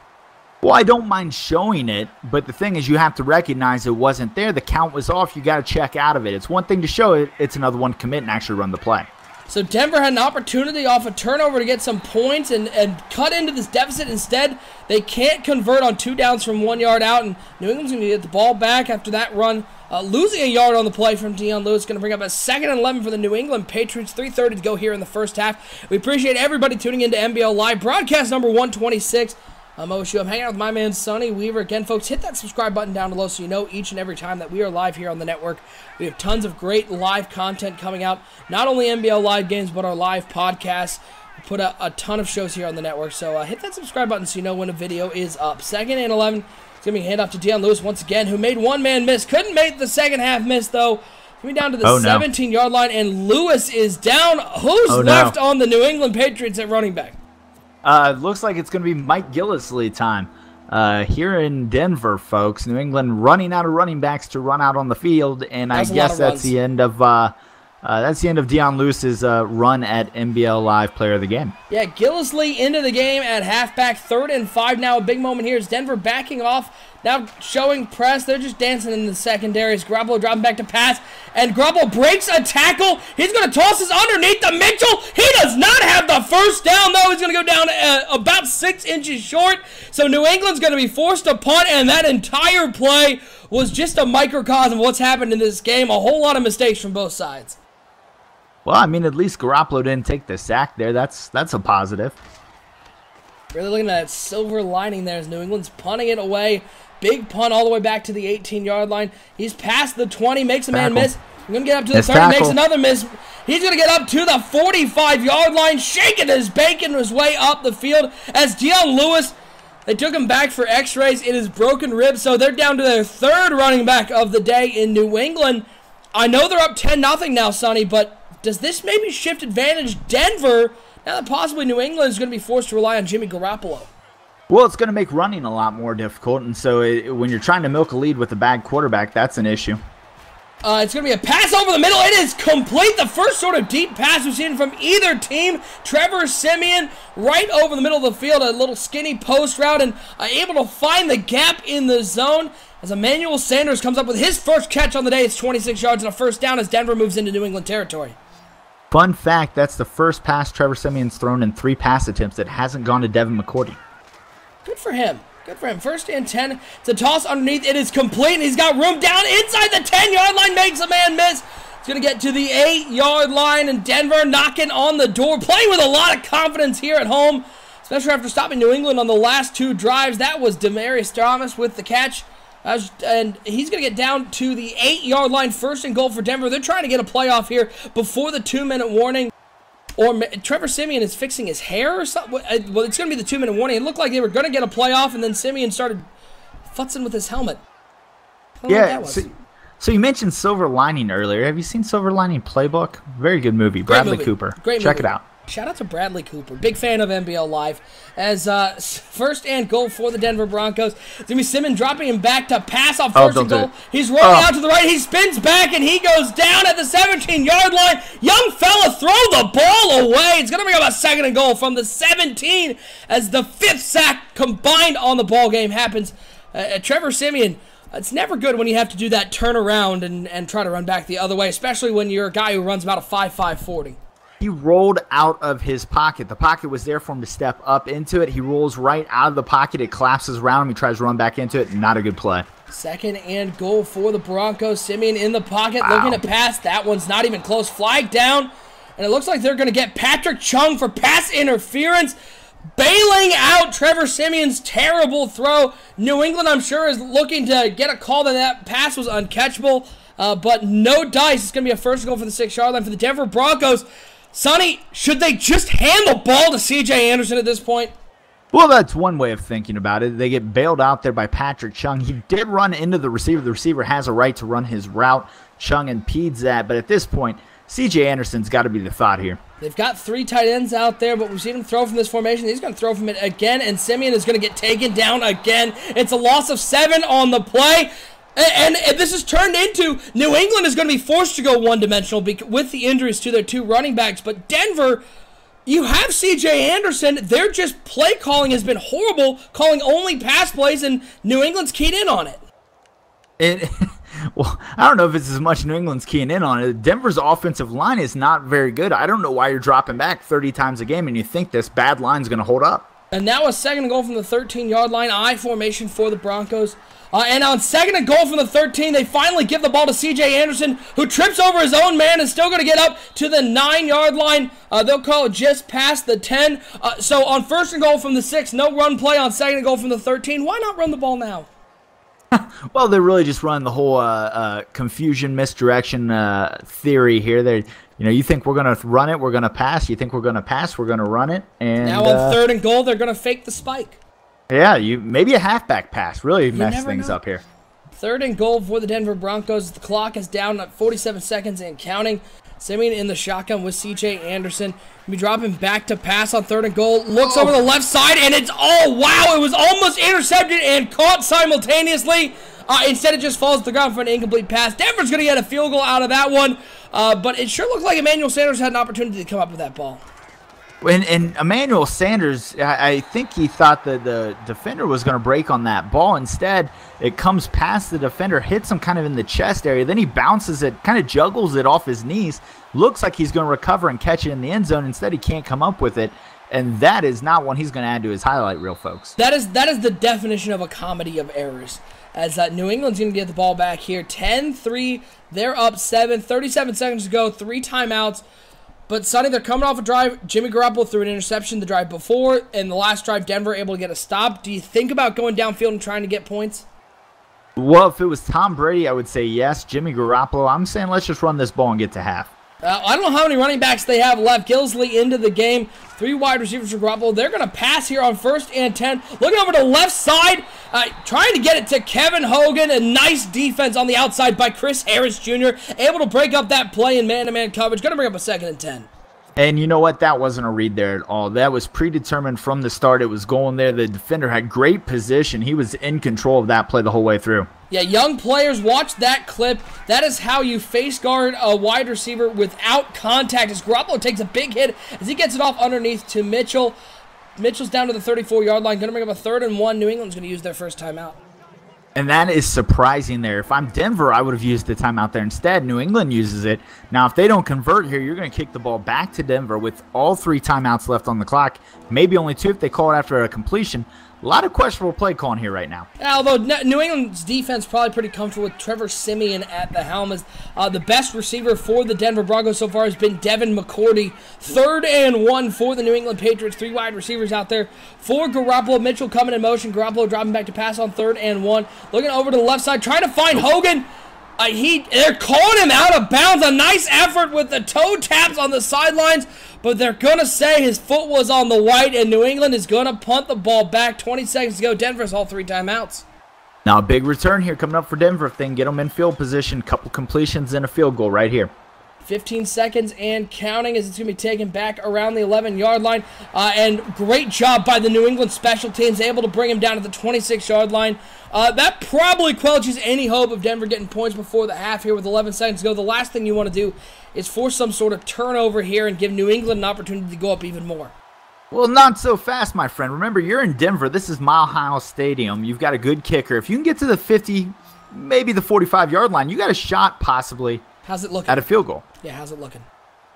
Well, I don't mind showing it, but the thing is you have to recognize it wasn't there. The count was off. You got to check out of it. It's one thing to show it. It's another one to commit and actually run the play. So Denver had an opportunity off a turnover to get some points and cut into this deficit. Instead, they can't convert on 2 downs from 1 yard out, and New England's going to get the ball back after that run, losing a yard on the play from Dion Lewis. Going to bring up a 2nd and 11 for the New England Patriots. 3:30 to go here in the first half. We appreciate everybody tuning into NBL Live, broadcast number 126. I'm OSU. I'm hanging out with my man, Sonny Weaver. Again, folks, hit that subscribe button down below so you know each and every time that we are live here on the network. We have tons of great live content coming out, not only NBL Live games, but our live podcasts. We put a ton of shows here on the network, so hit that subscribe button so you know when a video is up. 2nd and 11. It's going to be a handoff to Dion Lewis once again, who made one man miss. Couldn't make the second half miss, though. Coming down to the 17-yard line, and Lewis is down. Who's left on the New England Patriots at running back? Looks like it's going to be Mike Gillislee time here in Denver, folks. New England running out of running backs to run out on the field, and I guess that's the end of Dion Lewis's run at NBL Live Player of the Game. Yeah, Gillislee into the game at halfback. 3rd and 5 now. A big moment here is Denver backing off. Now showing press. They're just dancing in the secondaries. Garoppolo dropping back to pass. And Garoppolo breaks a tackle. He's going to toss this underneath to Mitchell. He does not have the first down, though. He's going to go down about 6 inches short. So New England's going to be forced to punt, and that entire play was just a microcosm of what's happened in this game. A whole lot of mistakes from both sides. Well, I mean, at least Garoppolo didn't take the sack there. That's a positive. Really looking at that silver lining there as New England's punting it away. Big punt all the way back to the 18-yard line. He's past the 20, makes a man miss. He's going to get up to the 30, makes another miss. He's going to get up to the 45-yard line, shaking his bacon his way up the field as Dion Lewis, they took him back for x-rays in his broken rib, so they're down to their 3rd running back of the day in New England. I know they're up 10-0 now, Sonny, but does this maybe shift advantage Denver now that possibly New England is going to be forced to rely on Jimmy Garoppolo? Well, it's going to make running a lot more difficult, and so when you're trying to milk a lead with a bad quarterback, that's an issue. It's going to be a pass over the middle. It is complete. The first sort of deep pass we've seen from either team. Trevor Simeon right over the middle of the field, a little skinny post route, and able to find the gap in the zone as Emmanuel Sanders comes up with his first catch on the day. It's 26 yards and a first down as Denver moves into New England territory. Fun fact, that's the first pass Trevor Siemian's thrown in 3 pass attempts that hasn't gone to Devin McCourty. Good for him. Good for him. First and 10. It's a toss underneath. It is complete, and he's got room down inside the 10-yard line. Makes a man miss. He's going to get to the 8-yard line, and Denver knocking on the door. Playing with a lot of confidence here at home, especially after stopping New England on the last 2 drives. That was Demaryius Thomas with the catch. And he's going to get down to the 8-yard line. First and goal for Denver. They're trying to get a playoff here before the 2-minute warning. Or Trevor Siemian is fixing his hair or something. Well, it's going to be the 2-minute warning. It looked like they were going to get a playoff, and then Siemian started futzing with his helmet. Yeah, so you mentioned Silver Lining earlier. Have you seen Silver Lining Playbook? Very good movie. Bradley Cooper. Great Check movie. it out. Shout out to Bradley Cooper. Big fan of NBL Live. As first and goal for the Denver Broncos. It's going to be Simmons dropping him back to pass off first and goal. He's rolling out to the right. He spins back, and he goes down at the 17-yard line. Young fella, throw the ball away. It's going to bring up a second and goal from the 17 as the 5th sack combined on the ball game happens. Trevor Siemian, it's never good when you have to do that turnaround and try to run back the other way, especially when you're a guy who runs about a 5.5 40. He rolled out of his pocket. The pocket was there for him to step up into it. He rolls right out of the pocket. It collapses around him. He tries to run back into it. Not a good play. Second and goal for the Broncos. Siemian in the pocket, looking to pass. That one's not even close. Flag down. And it looks like they're going to get Patrick Chung for pass interference, bailing out Trevor Siemian's terrible throw. New England, I'm sure, is looking to get a call that pass was uncatchable. But no dice. It's going to be a first goal for the 6-yard line for the Denver Broncos. Sonny, should they just hand the ball to C.J. Anderson at this point? Well, that's one way of thinking about it. They get bailed out there by Patrick Chung. He did run into the receiver. The receiver has a right to run his route. Chung impedes that. But at this point, C.J. Anderson's got to be the thought here. They've got 3 tight ends out there, but we've seen him throw from this formation. He's going to throw from it again, and Siemian is going to get taken down again. It's a loss of 7 on the play. And this has turned into New England is going to be forced to go one-dimensional with the injuries to their 2 running backs. But Denver, you have C.J. Anderson. Their just play calling has been horrible, calling only pass plays, and New England's keyed in on it. Well, I don't know if it's as much New England's keying in on it. Denver's offensive line is not very good. I don't know why you're dropping back 30 times a game and you think this bad line's going to hold up. And now a second and goal from the 13-yard line. I formation for the Broncos. And on second and goal from the 13, they finally give the ball to C.J. Anderson, who trips over his own man and still going to get up to the 9-yard line. They'll call it just past the 10. So on first and goal from the 6, no run play. On second and goal from the 13, why not run the ball now? Well, they're really just running the whole confusion, misdirection theory here. You think we're going to run it, we're going to pass. You think we're going to pass, we're going to run it. And now on third and goal, they're going to fake the spike. Yeah, maybe a halfback pass really mess things up here. Third and goal for the Denver Broncos. The clock is down at 47 seconds and counting. Siemian in the shotgun with C.J. Anderson. Be dropping back to pass on third and goal. Looks over the left side, and it's wow! It was almost intercepted and caught simultaneously. Instead, it just falls to the ground for an incomplete pass. Denver's going to get a field goal out of that one, but it sure looked like Emmanuel Sanders had an opportunity to come up with that ball. And Emmanuel Sanders, I think he thought that the defender was going to break on that ball. Instead, it comes past the defender, hits him kind of in the chest area. Then he bounces it, kind of juggles it off his knees. Looks like he's going to recover and catch it in the end zone. Instead, he can't come up with it. And that is not one he's going to add to his highlight reel, folks. That is the definition of a comedy of errors. As New England's going to get the ball back here. 10-3, they're up 7, 37 seconds to go, 3 timeouts. But, Sonny, they're coming off a drive. Jimmy Garoppolo threw an interception the drive before, and the last drive, Denver able to get a stop. Do you think about going downfield and trying to get points? Well, if it was Tom Brady, I would say yes. Jimmy Garoppolo, I'm saying let's just run this ball and get to half. I don't know how many running backs they have left. Gillisley into the game. 3 wide receivers for Garoppolo. They're going to pass here on first and 10. Looking over to the left side, trying to get it to Kevin Hogan. A nice defense on the outside by Chris Harris Jr. Able to break up that play in man-to-man coverage. Going to bring up a second and 10. And you know what? That wasn't a read there at all. That was predetermined from the start. It was going there. The defender had great position. He was in control of that play the whole way through. Yeah, young players, watch that clip. That is how you face guard a wide receiver without contact. As Garoppolo takes a big hit as he gets it off underneath to Mitchell. Mitchell's down to the 34-yard line. Going to bring up a 3rd and 1. New England's going to use their first timeout. And that is surprising there. If I'm Denver, I would have used the timeout there instead. New England uses it. Now, if they don't convert here, you're going to kick the ball back to Denver with all 3 timeouts left on the clock. Maybe only 2 if they call it after a completion. A lot of questionable play calling here right now. Although New England's defense probably pretty comfortable with Trevor Siemian at the helm. As the best receiver for the Denver Broncos so far has been Devin McCourty. 3rd and 1 for the New England Patriots. 3 wide receivers out there for Garoppolo. Mitchell coming in motion. Garoppolo dropping back to pass on 3rd and 1. Looking over to the left side, trying to find Hogan. They're calling him out of bounds. A nice effort with the toe taps on the sidelines, but they're going to say his foot was on the white, and New England is going to punt the ball back. 20 seconds to go. Denver's all 3 timeouts. Now a big return here coming up for Denver if they can get them in field position. Couple completions and a field goal right here. 15 seconds and counting as it's going to be taken back around the 11-yard line. And great job by the New England special teams, able to bring him down to the 26-yard line. That probably quelches any hope of Denver getting points before the half here with 11 seconds to go. The last thing you want to do is force some sort of turnover here and give New England an opportunity to go up even more. Well, not so fast, my friend. Remember, you're in Denver. This is Mile High Stadium. You've got a good kicker. If you can get to the 50, maybe the 45-yard line, you got a shot possibly. How's it looking? At a field goal. Yeah, how's it looking?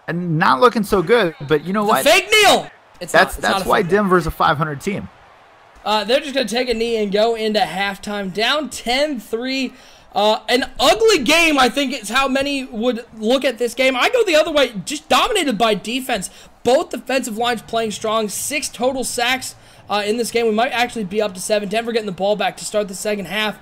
And not looking so good, but you know what? Fake kneel! That's why Denver's a 500 team. They're just going to take a knee and go into halftime. Down 10-3. An ugly game, I think, is how many would look at this game. I go the other way, just dominated by defense. Both defensive lines playing strong. 6 total sacks in this game. We might actually be up to 7. Denver getting the ball back to start the second half.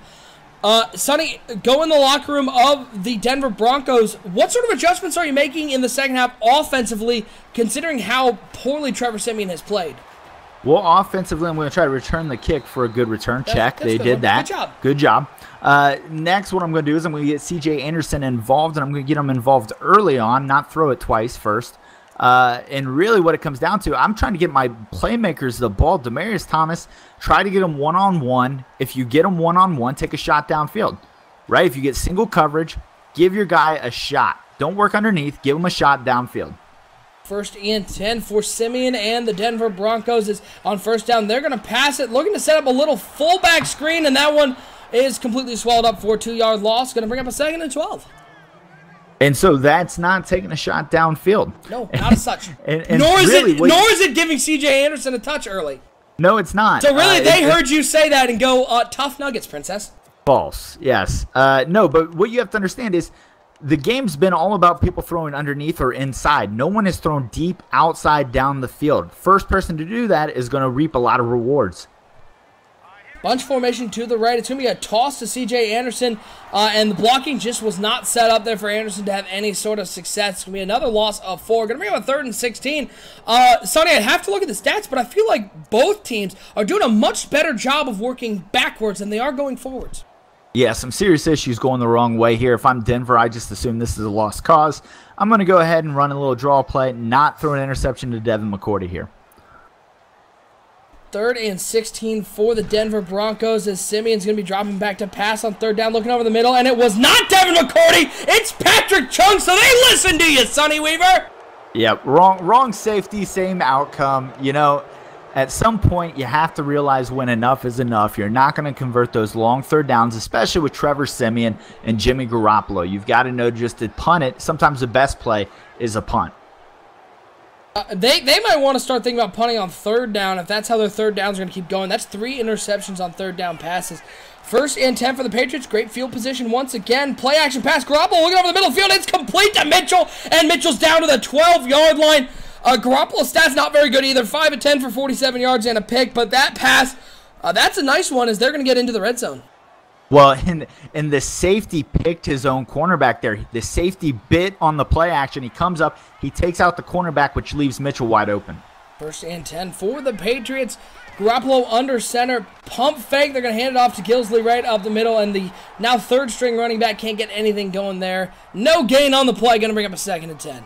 Sonny, go in the locker room of the Denver Broncos. What sort of adjustments are you making in the second half offensively, considering how poorly Trevor Siemian has played? Well, offensively, I'm going to try to return the kick for a good return. Check. They did that. Good job. Good job. Next, what I'm going to do is I'm going to get C.J. Anderson involved, and I'm going to get him involved early on, not throw it twice first. And really what it comes down to, I'm trying to get my playmakers the ball. Demaryius Thomas, try to get him one-on-one. If you get him one-on-one, take a shot downfield. Right? If you get single coverage, give your guy a shot. Don't work underneath. Give him a shot downfield. 1st and 10 for Siemian, and the Denver Broncos is on first down. They're going to pass it, looking to set up a little fullback screen, and that one is completely swallowed up for a 2-yard loss. Going to bring up a 2nd and 12. And so that's not taking a shot downfield. No, not as such. and nor is it giving C.J. Anderson a touch early. No, it's not. So really, they heard you say that and go, tough nuggets, princess. False, yes. No, but what you have to understand is the game's been all about people throwing underneath or inside. No one has thrown deep outside down the field. First person to do that is going to reap a lot of rewards. Bunch formation to the right. It's going to be a toss to C.J. Anderson, and the blocking just was not set up there for Anderson to have any sort of success. It's going to be another loss of 4. Going to bring up a 3rd and 16. Sonny, I have to look at the stats, but I feel like both teams are doing a much better job of working backwards than they are going forwards. Yeah, some serious issues going the wrong way here. If I'm Denver, I just assume this is a lost cause. I'm going to go ahead and run a little draw play, not throw an interception to Devin McCourty here. 3rd and 16 for the Denver Broncos as Siemian's going to be dropping back to pass on 3rd down, looking over the middle, and it was not Devin McCourty. It's Patrick Chung, so they listen to you, Sonny Weaver. Yep, wrong safety, same outcome. You know, at some point you have to realize when enough is enough. You're not going to convert those long 3rd downs, especially with Trevor Siemian and Jimmy Garoppolo. You've got to know just to punt it. Sometimes the best play is a punt. They might want to start thinking about punting on 3rd down if that's how their 3rd downs are going to keep going. That's 3 interceptions on 3rd down passes. 1st and 10 for the Patriots. Great field position once again. Play action pass. Garoppolo looking over the middle field. It's complete to Mitchell, and Mitchell's down to the 12-yard line. Garoppolo's stats not very good either. 5 of 10 for 47 yards and a pick, but that pass, that's a nice one as they're going to get into the red zone. Well, and the safety picked his own cornerback there. The safety bit on the play action. He comes up, he takes out the cornerback, which leaves Mitchell wide open. 1st and 10 for the Patriots. Garoppolo under center, pump fake. They're going to hand it off to Gillislee right up the middle, and the now 3rd-string running back can't get anything going there. No gain on the play. Going to bring up a 2nd and 10.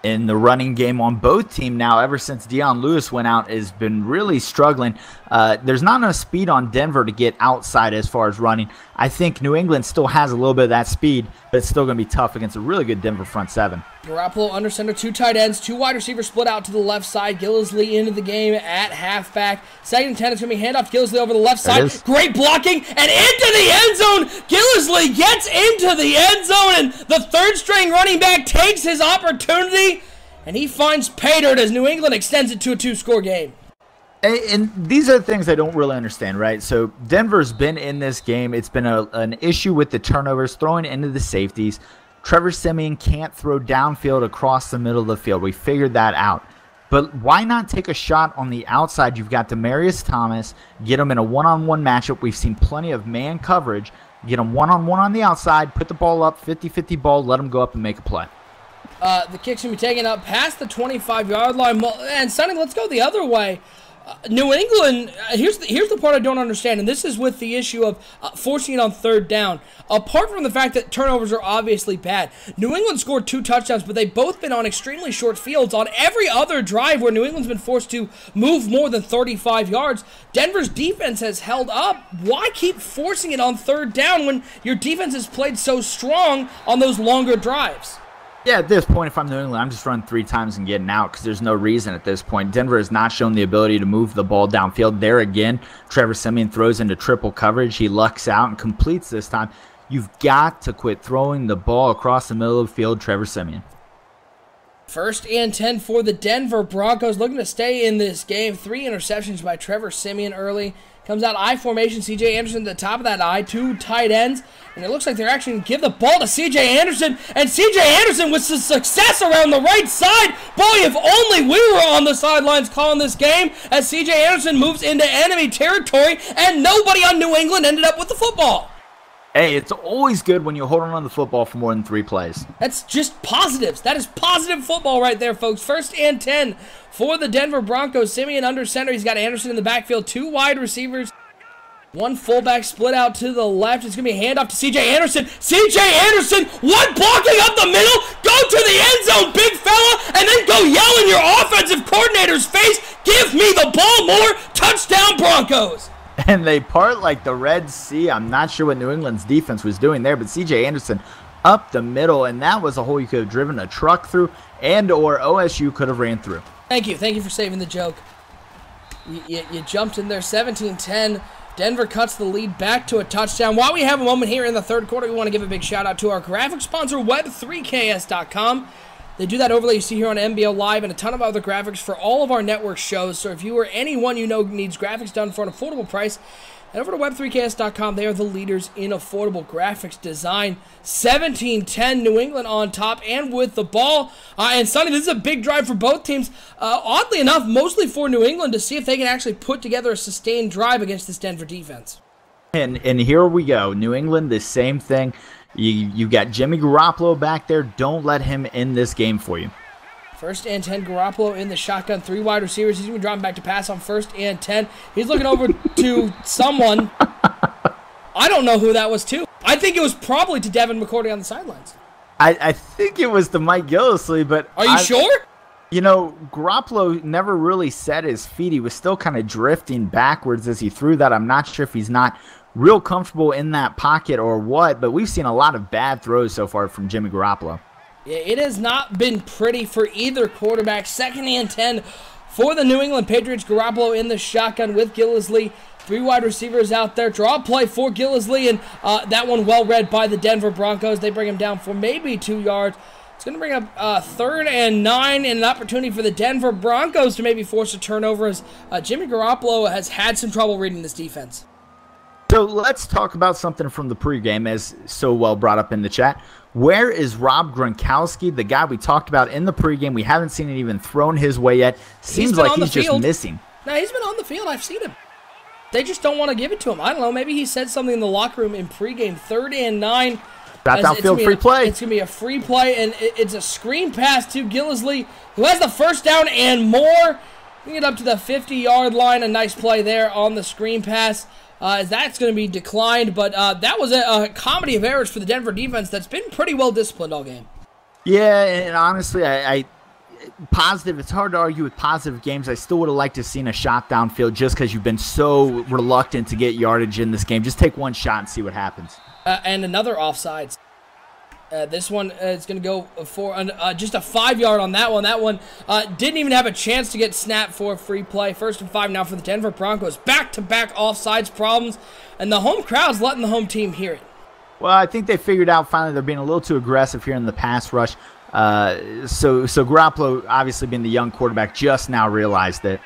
In the running game on both teams now, ever since Deion Lewis went out, has been really struggling. There's not enough speed on Denver to get outside as far as running. I think New England still has a little bit of that speed, but it's still going to be tough against a really good Denver front 7. Garoppolo under center, 2 tight ends, 2 wide receivers split out to the left side. Gillislee into the game at halfback. 2nd and 10 is going to be handoff to Gillislee over the left side. Great blocking and into the end zone. Gillislee gets into the end zone, and the 3rd string running back takes his opportunity, and he finds pay dirt as New England extends it to a 2-score game. And these are the things I don't really understand, right? So Denver's been in this game. It's been an issue with the turnovers, throwing into the safeties. Trevor Siemian can't throw downfield across the middle of the field. We figured that out. But why not take a shot on the outside? You've got Demaryius Thomas. Get him in a one-on-one matchup. We've seen plenty of man coverage. Get him one-on-one on the outside. Put the ball up, 50-50 ball. Let him go up and make a play. The kick's going to be taken up past the 25-yard line. And, Sonny, let's go the other way. New England, here's the part I don't understand, and this is with the issue of forcing it on 3rd down. Apart from the fact that turnovers are obviously bad, New England scored 2 touchdowns, but they've both been on extremely short fields. On every other drive where New England's been forced to move more than 35 yards, Denver's defense has held up. Why keep forcing it on 3rd down when your defense has played so strong on those longer drives? Yeah, at this point, if I'm New England, I'm just running 3 times and getting out because there's no reason at this point. Denver has not shown the ability to move the ball downfield. There again, Trevor Siemian throws into triple coverage. He lucks out and completes this time. You've got to quit throwing the ball across the middle of the field, Trevor Siemian. 1st and 10 for the Denver Broncos, looking to stay in this game. 3 interceptions by Trevor Siemian early. Comes out I formation, C.J. Anderson at the top of that I, 2 tight ends, and it looks like they're actually going to give the ball to C.J. Anderson, and C.J. Anderson with some success around the right side. Boy, if only we were on the sidelines calling this game, as C.J. Anderson moves into enemy territory, and nobody on New England ended up with the football. Hey, it's always good when you hold on to the football for more than 3 plays. That's just positives. That is positive football right there, folks. 1st and 10 for the Denver Broncos. Siemian under center. He's got Anderson in the backfield. 2 wide receivers. 1 fullback split out to the left. It's going to be a handoff to C.J. Anderson. C.J. Anderson, 1 blocking up the middle. Go to the end zone, big fella, and then go yell in your offensive coordinator's face. Give me the ball more. Touchdown, Broncos. And they part like the Red Sea. I'm not sure what New England's defense was doing there, but C.J. Anderson up the middle, and that was a hole you could have driven a truck through and or OSU could have ran through. Thank you. Thank you for saving the joke. You jumped in there, 17-10. Denver cuts the lead back to a touchdown. While we have a moment here in the 3rd quarter, we want to give a big shout-out to our graphic sponsor, Web3KS.com. They do that overlay you see here on NBL Live and a ton of other graphics for all of our network shows. So if you or anyone you know needs graphics done for an affordable price, head over to Web3KS.com. They are the leaders in affordable graphics design. 17-10, New England on top and with the ball. And Sonny, this is a big drive for both teams. Oddly enough, mostly for New England to see if they can actually put together a sustained drive against this Denver defense. And here we go. New England, the same thing. You got Jimmy Garoppolo back there. Don't let him in this game for you. 1st and 10, Garoppolo in the shotgun. 3 wide receivers. He's going to be dropping back to pass on 1st and 10. He's looking over to someone. I don't know who that was to. I think it was probably to Devin McCourty on the sidelines. I think it was to Mike Gillislee, but... Are you sure? You know, Garoppolo never really set his feet. He was still kind of drifting backwards as he threw that. I'm not sure if he's not real comfortable in that pocket or what, but we've seen a lot of bad throws so far from Jimmy Garoppolo. Yeah, it has not been pretty for either quarterback. 2nd and 10 for the New England Patriots. Garoppolo in the shotgun with Gillislee. 3 wide receivers out there. Draw play for Gillislee, and that one well read by the Denver Broncos. They bring him down for maybe 2 yards. It's going to bring up 3rd and 9 and an opportunity for the Denver Broncos to maybe force a turnover as Jimmy Garoppolo has had some trouble reading this defense. So let's talk about something from the pregame, as so well brought up in the chat. Where is Rob Gronkowski, the guy we talked about in the pregame? We haven't seen it even thrown his way yet. Seems like he's just missing. No, he's been on the field. I've seen him. They just don't want to give it to him. I don't know. Maybe he said something in the locker room in pregame. 3rd and 9. Got downfield free play. It's going to be a free play, and it's a screen pass to Gillislee, who has the 1st down and more. We get up to the 50-yard line. A nice play there on the screen pass. As that's going to be declined, but that was a comedy of errors for the Denver defense that's been pretty well disciplined all game. Yeah, and honestly, I positive. It's hard to argue with positive games. I still would have liked to have seen a shot downfield just because you've been so reluctant to get yardage in this game. Just take one shot and see what happens. And another offsides. This one is going to go for just a 5-yard on that one. That one didn't even have a chance to get snapped for a free play. 1st and 5 now for the Denver Broncos. Back-to-back offsides problems, and the home crowd's letting the home team hear it. Well, I think they figured out finally they're being a little too aggressive here in the pass rush. So Garoppolo, obviously being the young quarterback, just now realized it.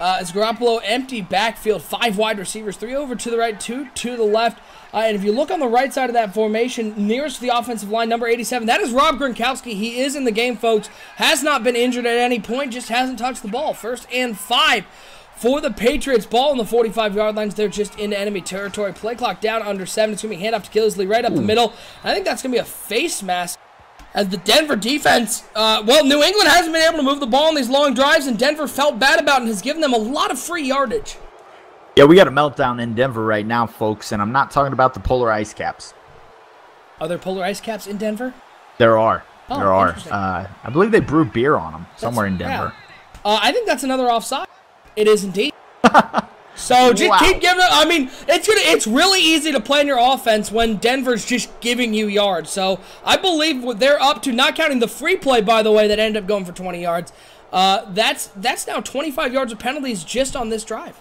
As Garoppolo empty backfield, 5 wide receivers, 3 over to the right, 2 to the left. And if you look on the right side of that formation, nearest to the offensive line, number 87, that is Rob Gronkowski. He is in the game, folks. Has not been injured at any point, just hasn't touched the ball. 1st and 5 for the Patriots. Ball on the 45-yard lines. They're just into enemy territory. Play clock down under 7. It's going to be hand off to Gillisley right up the middle. I think that's going to be a face mask. As the Denver defense, New England hasn't been able to move the ball on these long drives, and Denver felt bad about it and has given them a lot of free yardage. Yeah, we got a meltdown in Denver right now, folks, and I'm not talking about the polar ice caps. Are there polar ice caps in Denver? There are. Oh, there are. I believe they brew beer on them somewhere in Denver. Yeah. I think that's another offside. It is indeed. So just keep giving it. I mean, it's really easy to plan your offense when Denver's just giving you yards. So I believe they're up to, not counting the free play, by the way, that ended up going for 20 yards. That's now 25 yards of penalties just on this drive.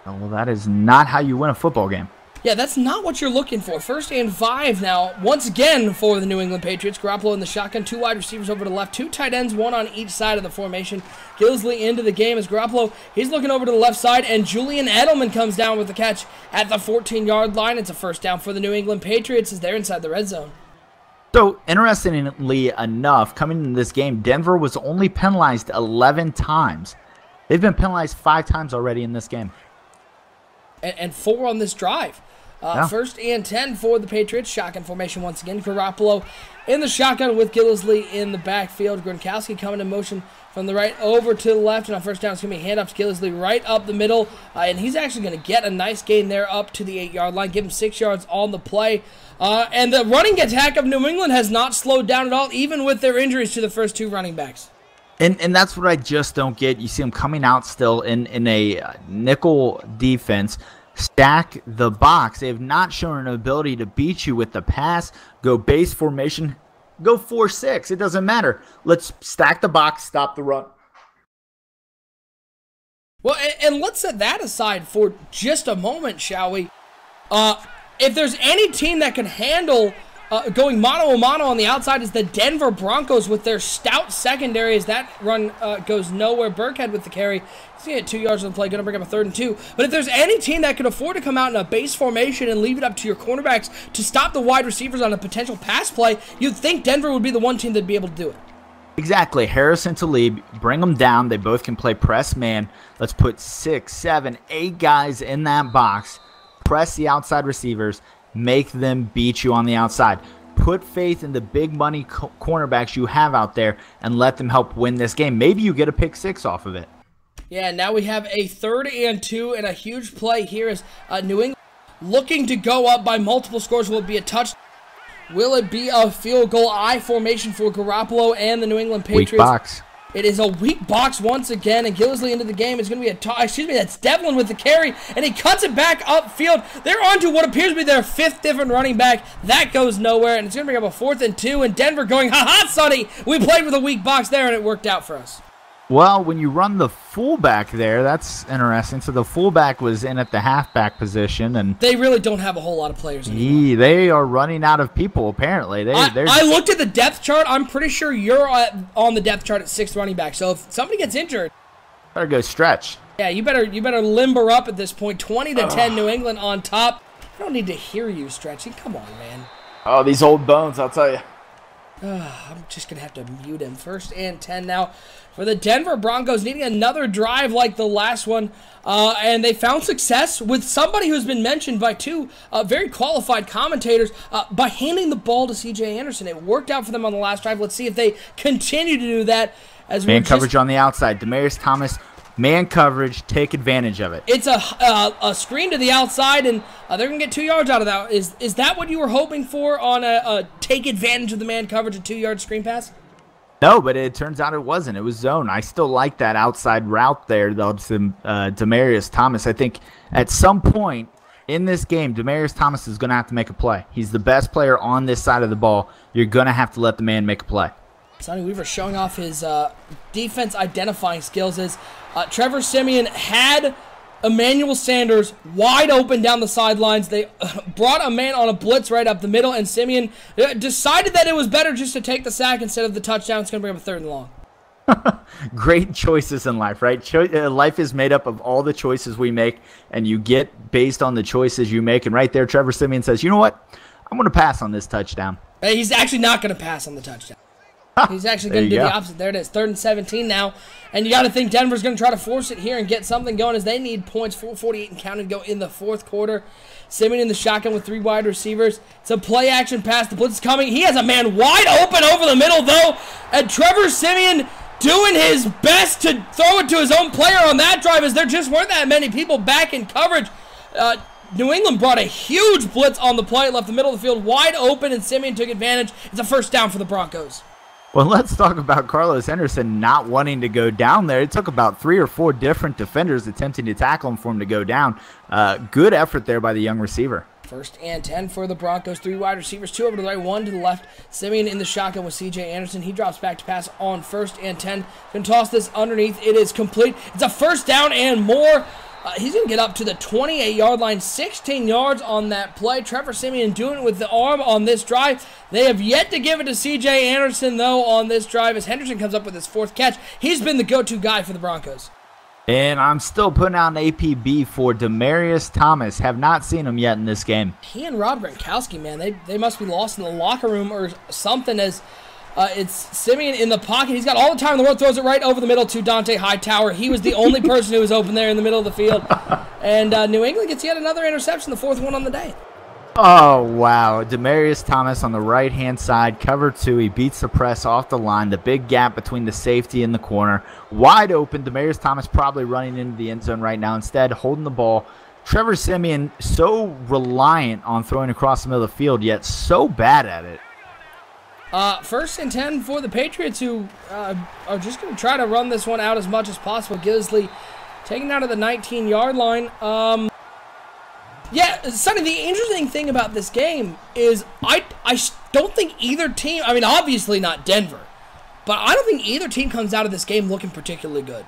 Well, that is not how you win a football game. Yeah, that's not what you're looking for. 1st and 5 now, once again for the New England Patriots. Garoppolo in the shotgun, 2 wide receivers over to the left, 2 tight ends, 1 on each side of the formation. Gillisley into the game as Garoppolo, he's looking over to the left side, and Julian Edelman comes down with the catch at the 14-yard line. It's a 1st down for the New England Patriots as they're inside the red zone. So, interestingly enough, coming into this game, Denver was only penalized 11 times. They've been penalized 5 times already in this game. And 4 on this drive. 1st and 10 for the Patriots. Shotgun formation once again. Garoppolo in the shotgun with Gillisley in the backfield. Gronkowski coming in motion from the right over to the left. And on 1st down, it's going to be hand up to Gillisley right up the middle. And he's actually going to get a nice gain there up to the 8-yard line. Give him 6 yards on the play. And the running attack of New England has not slowed down at all, even with their injuries to the first 2 running backs. And that's what I just don't get. You see them coming out still in a nickel defense. Stack the box. They have not shown an ability to beat you with the pass. Go base formation. Go 4-6. It doesn't matter. Let's stack the box. Stop the run. Well, and let's set that aside for just a moment, shall we? If there's any team that can handle going mano-a-mano on the outside, is the Denver Broncos with their stout secondary as that run goes nowhere. Burkhead with the carry. He's going to get 2 yards on the play. Going to bring up a 3rd and 2. But if there's any team that can afford to come out in a base formation and leave it up to your cornerbacks to stop the wide receivers on a potential pass play, you'd think Denver would be the one team that'd be able to do it. Exactly. Harris and Talib, bring them down. They both can play press man. Let's put 6, 7, 8 guys in that box. Press the outside receivers. Make them beat you on the outside. Put faith in the big money cornerbacks you have out there and let them help win this game. Maybe you get a pick 6 off of it. Yeah, now we have a 3rd and 2 and a huge play here as New England looking to go up by multiple scores. Will it be a touchdown? Will it be a field goal? I formation for Garoppolo and the New England Patriots. Weak box. It is a weak box once again, and Gillisley into the game. It's going to be that's Devlin with the carry, and he cuts it back upfield. They're on to what appears to be their 5th different running back. That goes nowhere, and it's going to bring up a 4th and 2, and Denver going, ha-ha, Sonny, we played with a weak box there, and it worked out for us. Well, when you run the fullback there, that's interesting. So the fullback was in at the halfback position, and they really don't have a whole lot of players anymore. They are running out of people, apparently. I looked at the depth chart. I'm pretty sure you're on the depth chart at 6th running back. So if somebody gets injured, better go stretch. Yeah, you better limber up at this point. 20-10 New England on top. I don't need to hear you stretching. Come on, man. Oh, these old bones, I'll tell you. I'm just going to have to mute him. 1st and 10 now for the Denver Broncos, needing another drive like the last one. And they found success with somebody who's been mentioned by 2 very qualified commentators by handing the ball to C.J. Anderson. It worked out for them on the last drive. Let's see if they continue to do that. As man coverage on the outside. Demaryius Thomas, man coverage, take advantage of it. It's a screen to the outside, and they're going to get 2 yards out of that. Is that what you were hoping for on a take advantage of the man coverage, a 2-yard screen pass? No, but it turns out it wasn't. It was zone. I still like that outside route there, though, to Demaryius Thomas. I think at some point in this game, Demaryius Thomas is going to have to make a play. He's the best player on this side of the ball. You're going to have to let the man make a play. Sonny Weaver showing off his defense identifying skills as Trevor Siemian had Emmanuel Sanders wide open down the sidelines. They brought a man on a blitz right up the middle, and Siemian decided that it was better just to take the sack instead of the touchdown. It's going to bring up a 3rd and long. Great choices in life, right? Life is made up of all the choices we make, and you get based on the choices you make. And right there, Trevor Siemian says, you know what? I'm going to pass on this touchdown. He's actually not going to pass on the touchdown. He's actually going to do the opposite. There it is, 3rd and 17 now. And you got to think Denver's going to try to force it here and get something going as they need points, 4:48 and counting to go in the 4th quarter. Siemian in the shotgun with 3 wide receivers. It's a play-action pass. The blitz is coming. He has a man wide open over the middle, though. And Trevor Siemian doing his best to throw it to his own player on that drive as there just weren't that many people back in coverage. New England brought a huge blitz on the play. It left the middle of the field wide open, and Siemian took advantage. It's a 1st down for the Broncos. Well, let's talk about Carlos Henderson not wanting to go down there. It took about 3 or 4 different defenders attempting to tackle him for him to go down. Good effort there by the young receiver. 1st and 10 for the Broncos. 3 wide receivers, 2 over to the right, 1 to the left. Siemian in the shotgun with C.J. Anderson. He drops back to pass on 1st and 10. Going to toss this underneath. It is complete. It's a 1st down and more. He's going to get up to the 28-yard line, 16 yards on that play. Trevor Siemian doing it with the arm on this drive. They have yet to give it to C.J. Anderson, though, on this drive as Henderson comes up with his 4th catch. He's been the go-to guy for the Broncos. And I'm still putting out an APB for Demaryius Thomas. Have not seen him yet in this game. He and Rob Gronkowski, man, they must be lost in the locker room or something as it's Siemian in the pocket. He's got all the time in the world, throws it right over the middle to Dante Hightower. He was the only person who was open there in the middle of the field. And New England gets yet another interception, the 4th one on the day. Oh, wow. Demaryius Thomas on the right-hand side, cover 2. He beats the press off the line. The big gap between the safety and the corner. Wide open. Demaryius Thomas probably running into the end zone right now. Instead, holding the ball. Trevor Siemian so reliant on throwing across the middle of the field, yet so bad at it. 1st and 10 for the Patriots, who are just going to try to run this one out as much as possible. Gillisley taken out of the 19-yard line. Yeah, Sonny, the interesting thing about this game is I don't think either team, I mean, obviously not Denver, but I don't think either team comes out of this game looking particularly good.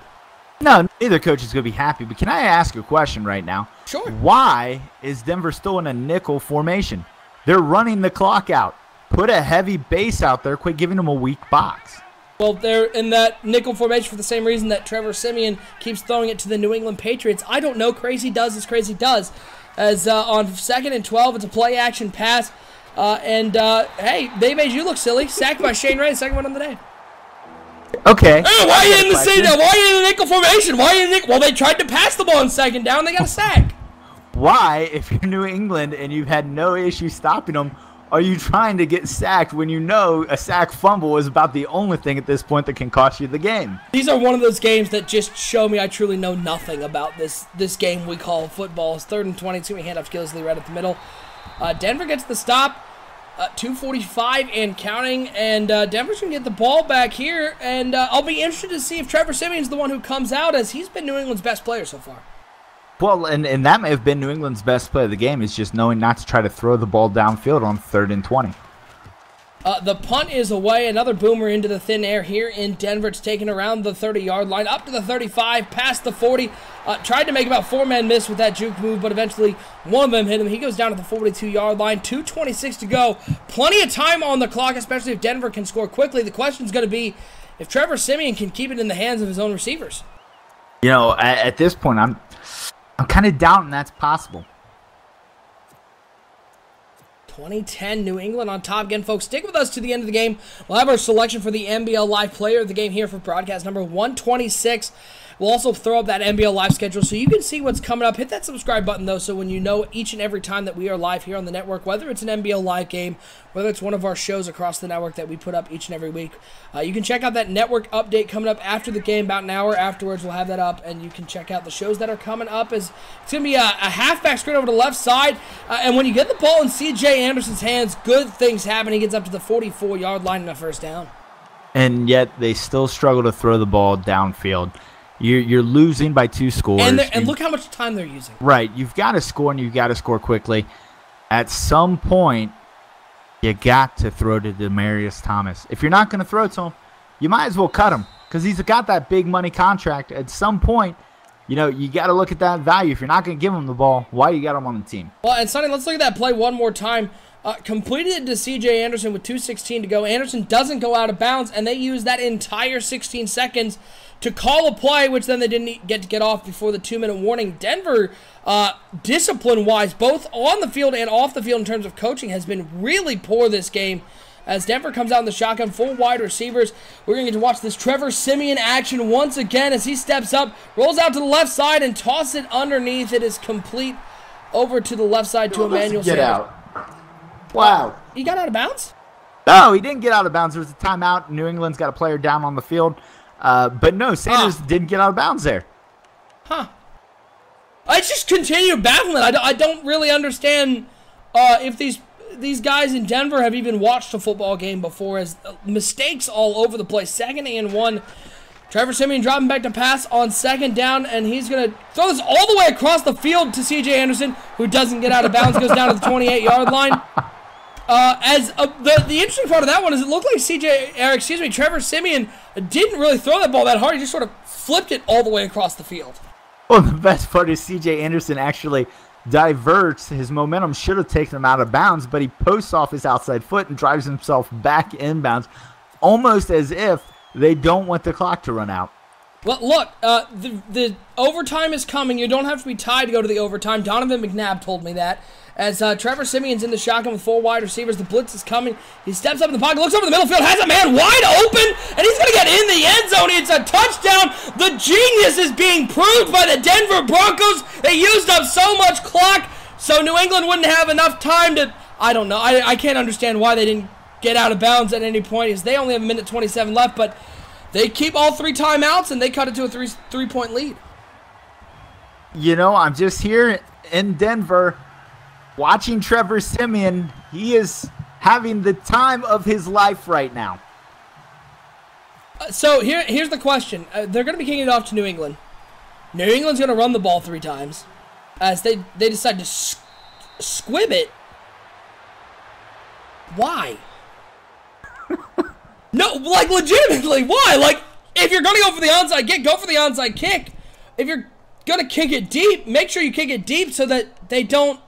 No, neither coach is going to be happy, but can I ask a question right now? Sure. Why is Denver still in a nickel formation? They're running the clock out. Put a heavy base out there. Quit giving them a weak box. Well, they're in that nickel formation for the same reason that Trevor Siemian keeps throwing it to the New England Patriots. I don't know. Crazy does as crazy does. As on 2nd and 12, it's a play-action pass. Hey, they made you look silly. Sacked by Shane Ray, 2nd one on the day. Okay. Hey, why are you in the nickel formation? Why are you in the nickel? Well, they tried to pass the ball on 2nd down. They got a sack. Why, if you're New England and you've had no issue stopping them, are you trying to get sacked when you know a sack fumble is about the only thing at this point that can cost you the game? These are one of those games that just show me I truly know nothing about this game we call football. It's 3rd and 22. We hand off Gillisley right at the middle. Denver gets the stop. 2:45 and counting, and Denver's going to get the ball back here, and I'll be interested to see if Trevor Siemian's the one who comes out, as he's been New England's best player so far. Well, and that may have been New England's best play of the game, is just knowing not to try to throw the ball downfield on 3rd and 20. The punt is away. Another boomer into the thin air here in Denver. It's taken around the 30-yard line, up to the 35, past the 40. Tried to make about 4 men miss with that juke move, but eventually one of them hit him. He goes down to the 42-yard line. 2:26 to go. Plenty of time on the clock, especially if Denver can score quickly. The question's going to be if Trevor Siemian can keep it in the hands of his own receivers. You know, at this point, I'm kind of doubting that's possible. 2010 New England on top again, folks. Stick with us to the end of the game. We'll have our selection for the NBL Live Player of the Game here for broadcast number 126. We'll also throw up that NBL Live schedule so you can see what's coming up. Hit that subscribe button, though, so when you know each and every time that we are live here on the network, whether it's an NBL Live game, whether it's one of our shows across the network that we put up each and every week, you can check out that network update coming up after the game. About an hour afterwards, we'll have that up, and you can check out the shows that are coming up. It's going to be a halfback screen over the left side, and when you get the ball in C.J. Anderson's hands, good things happen. He gets up to the 44-yard line in a 1st down. And yet they still struggle to throw the ball downfield. You're losing by 2 scores. And look how much time they're using. Right. You've got to score, and you've got to score quickly. At some point, you got to throw to Demaryius Thomas. If you're not going to throw to him, you might as well cut him because he's got that big money contract. At some point, you got to look at that value. If you're not going to give him the ball, why you got him on the team? Well, and Sonny, let's look at that play one more time. Completed it to C.J. Anderson with 2:16 to go. Anderson doesn't go out of bounds, and they use that entire 16 seconds to call a play, which then they didn't get off before the 2-minute warning. Denver, discipline-wise, both on the field and off the field in terms of coaching, has been really poor this game. As Denver comes out in the shotgun, 4 wide receivers. We're going to get to watch this Trevor Siemian action once again as he steps up, rolls out to the left side, and tosses it underneath. It is complete over to the left side to Emmanuel Get Sanders. out. Wow. He got out of bounds? No, he didn't get out of bounds. There was a timeout. New England's got a player down on the field. But no, Sanders didn't get out of bounds there. Huh. I just continue baffling. I don't really understand if these guys in Denver have even watched a football game before, as mistakes all over the place. 2nd and 1. Trevor Siemian dropping back to pass on 2nd down, and he's going to throw this all the way across the field to C.J. Anderson, who doesn't get out of bounds, goes down to the 28-yard line. The interesting part of that one is it looked like Trevor Siemian didn't really throw that ball that hard. He just sort of flipped it all the way across the field. Well, the best part is C.J. Anderson actually diverts. His momentum should have taken him out of bounds, but he posts off his outside foot and drives himself back inbounds, almost as if they don't want the clock to run out. Well, look, the overtime is coming. You don't have to be tied to go to the overtime. Donovan McNabb told me that. As Trevor Siemian's in the shotgun with 4 wide receivers, the blitz is coming. He steps up in the pocket, looks over the middle field, has a man wide open, and he's going to get in the end zone. It's a touchdown. The genius is being proved by the Denver Broncos. They used up so much clock, so New England wouldn't have enough time to, I don't know. I can't understand why they didn't get out of bounds at any point, as they only have 1:27 left, but they keep all 3 timeouts, and they cut it to a three-point lead. I'm just here in Denver watching Trevor Siemian. He is having the time of his life right now. So here's the question. They're going to be kicking it off to New England. New England's going to run the ball 3 times. As they decide to squib it. Why? No, like, legitimately, why? Like, if you're going to go for the onside kick, go for the onside kick. If you're going to kick it deep, make sure you kick it deep so that they don't.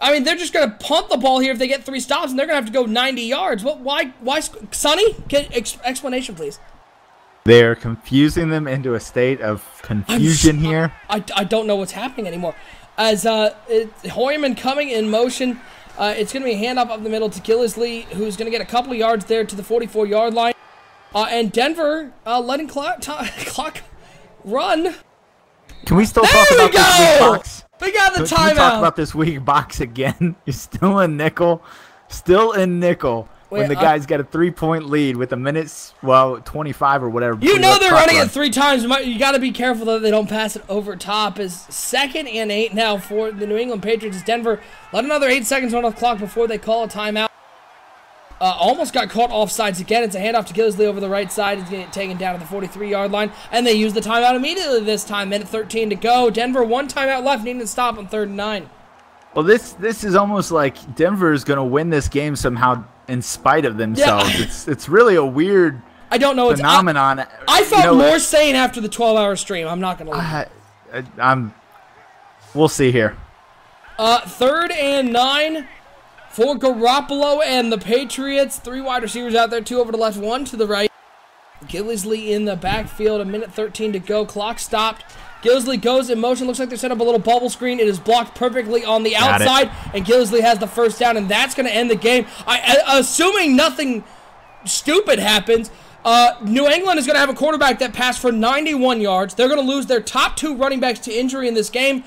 I mean, they're just going to punt the ball here if they get 3 stops, and they're going to have to go 90 yards. Why, Sonny? Explanation, please. They're confusing them into a state of confusion here. I don't know what's happening anymore. As Hoyman coming in motion, it's going to be a handoff up the middle to Gillisley, who's going to get a couple of yards there to the 44-yard line. And Denver letting clock run. Can we still talk about this weak box? We got the timeout. Can we talk about this weak box again? You're still in nickel. When the guy's got a 3-point lead with 25 or whatever. You know they're running it 3 times. You got to be careful that they don't pass it over top. Is 2nd and 8 now for the New England Patriots. Denver let another 8 seconds run off the clock before they call a timeout. Almost got caught offsides again. It's a handoff to Gillisley over the right side. He's going to get taken down to the 43-yard line. And they use the timeout immediately this time. 1:13 to go. Denver 1 timeout left, needing to stop on 3rd and 9. Well, this is almost like Denver is going to win this game somehow in spite of themselves. Yeah. It's really a weird phenomenon. I felt more sane after the 12-hour stream. I'm not going to lie. We'll see here. 3rd and 9 for Garoppolo and the Patriots. 3 wide receivers out there, 2 over to the left, 1 to the right. Gillisley in the backfield, 1:13 to go. Clock stopped. Gillisley goes in motion. Looks like they set up a little bubble screen. It is blocked perfectly on the outside, and Gillisley has the first down, and that's going to end the game. Assuming nothing stupid happens, New England is going to have a quarterback that passed for 91 yards. They're going to lose their top 2 running backs to injury in this game,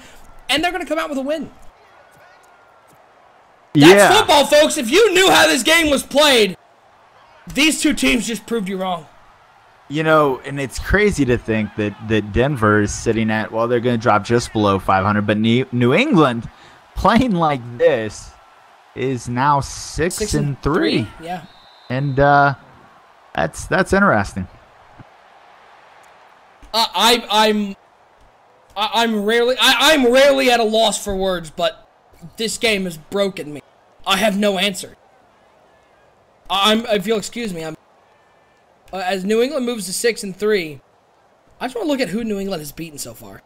and they're going to come out with a win. That's football, folks. If you knew how this game was played, these 2 teams just proved you wrong. And it's crazy to think that Denver is sitting at, they're going to drop just below 500, but New England playing like this is now 6-3. I'm rarely at a loss for words, but this game has broken me. I have no answer. If you'll excuse me, as New England moves to 6-3, I just want to look at who New England has beaten so far.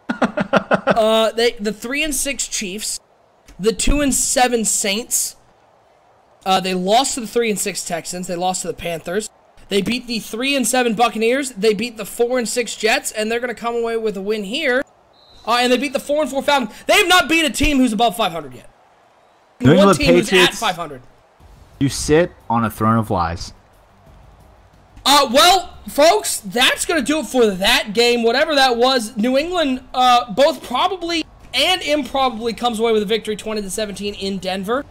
The 3-6 Chiefs, the 2-7 Saints. They lost to the 3-6 Texans. They lost to the Panthers. They beat the 3-7 Buccaneers. They beat the 4-6 Jets, and they're going to come away with a win here. And they beat the 4-4 Falcons. They have not beat a team who's above 500 yet. One team who's at 500. You sit on a throne of lies. Well, folks, that's going to do it for that game. Whatever that was, New England both probably and improbably comes away with a victory 20-17 in Denver.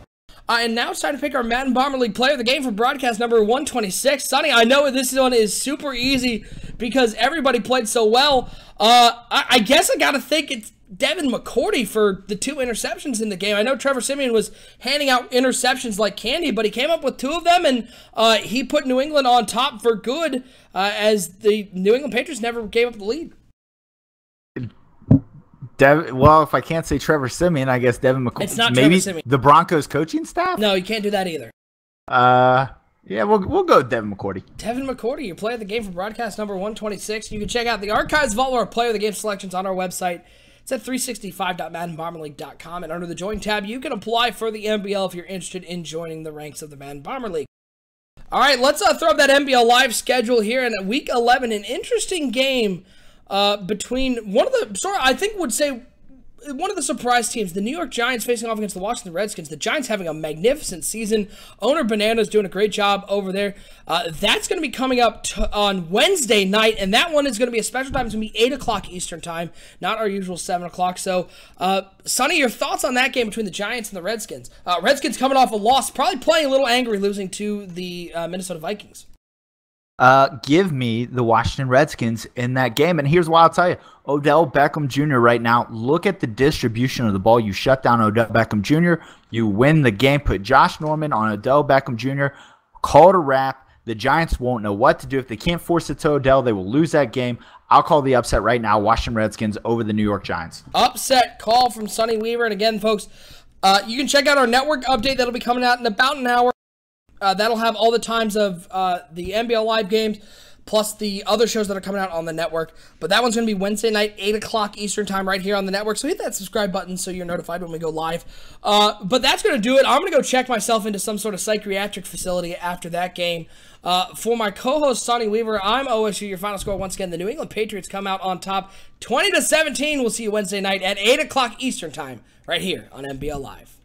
And now it's time to pick our Madden Bomber League player of the game for broadcast number 126. Sonny, I know this one is super easy because everybody played so well. I guess I got to think it's Devin McCourty for the 2 interceptions in the game. I know Trevor Siemian was handing out interceptions like candy, but he came up with 2 of them, and he put New England on top for good as the New England Patriots never gave up the lead. Well, if I can't say Trevor Siemian, I guess Devin McCourty. It's not maybe Trevor Siemian. The Broncos coaching staff? No, you can't do that either. Yeah, we'll go with Devin McCourty. Devin McCourty, your player of the game for broadcast number 126. You can check out the archives of all our player of the game selections on our website. It's at 365.maddenbomberleague.com, and under the Join tab, you can apply for the NBL if you're interested in joining the ranks of the Madden Bomber League. All right, let's throw up that NBL live schedule here. In Week 11, an interesting game between one of the, I think would say, one of the surprise teams, the New York Giants facing off against the Washington Redskins. The Giants having a magnificent season. Owner Banana's doing a great job over there. That's going to be coming up on Wednesday night, and that one is going to be a special time. It's going to be 8 o'clock Eastern time, not our usual 7 o'clock. So, Sonny, your thoughts on that game between the Giants and the Redskins? Redskins coming off a loss, probably playing a little angry, losing to the Minnesota Vikings. Give me the Washington Redskins in that game. And here's why I'll tell you. Odell Beckham Jr. right now, look at the distribution of the ball. You shut down Odell Beckham Jr., you win the game. Put Josh Norman on Odell Beckham Jr., call it a wrap. The Giants won't know what to do. If they can't force it to Odell, they will lose that game. I'll call the upset right now, Washington Redskins over the New York Giants. Upset call from Sonny Weaver. And again, folks, you can check out our network update that'll be coming out in about an hour. That'll have all the times of the NBL Live games, plus the other shows that are coming out on the network. But that one's going to be Wednesday night, 8 o'clock Eastern time right here on the network. So hit that subscribe button so you're notified when we go live. But that's going to do it. I'm going to go check myself into some sort of psychiatric facility after that game. For my co-host, Sonny Weaver, I'm OSU. Your final score, once again, the New England Patriots come out on top 20-17. We'll see you Wednesday night at 8 o'clock Eastern time right here on NBL Live.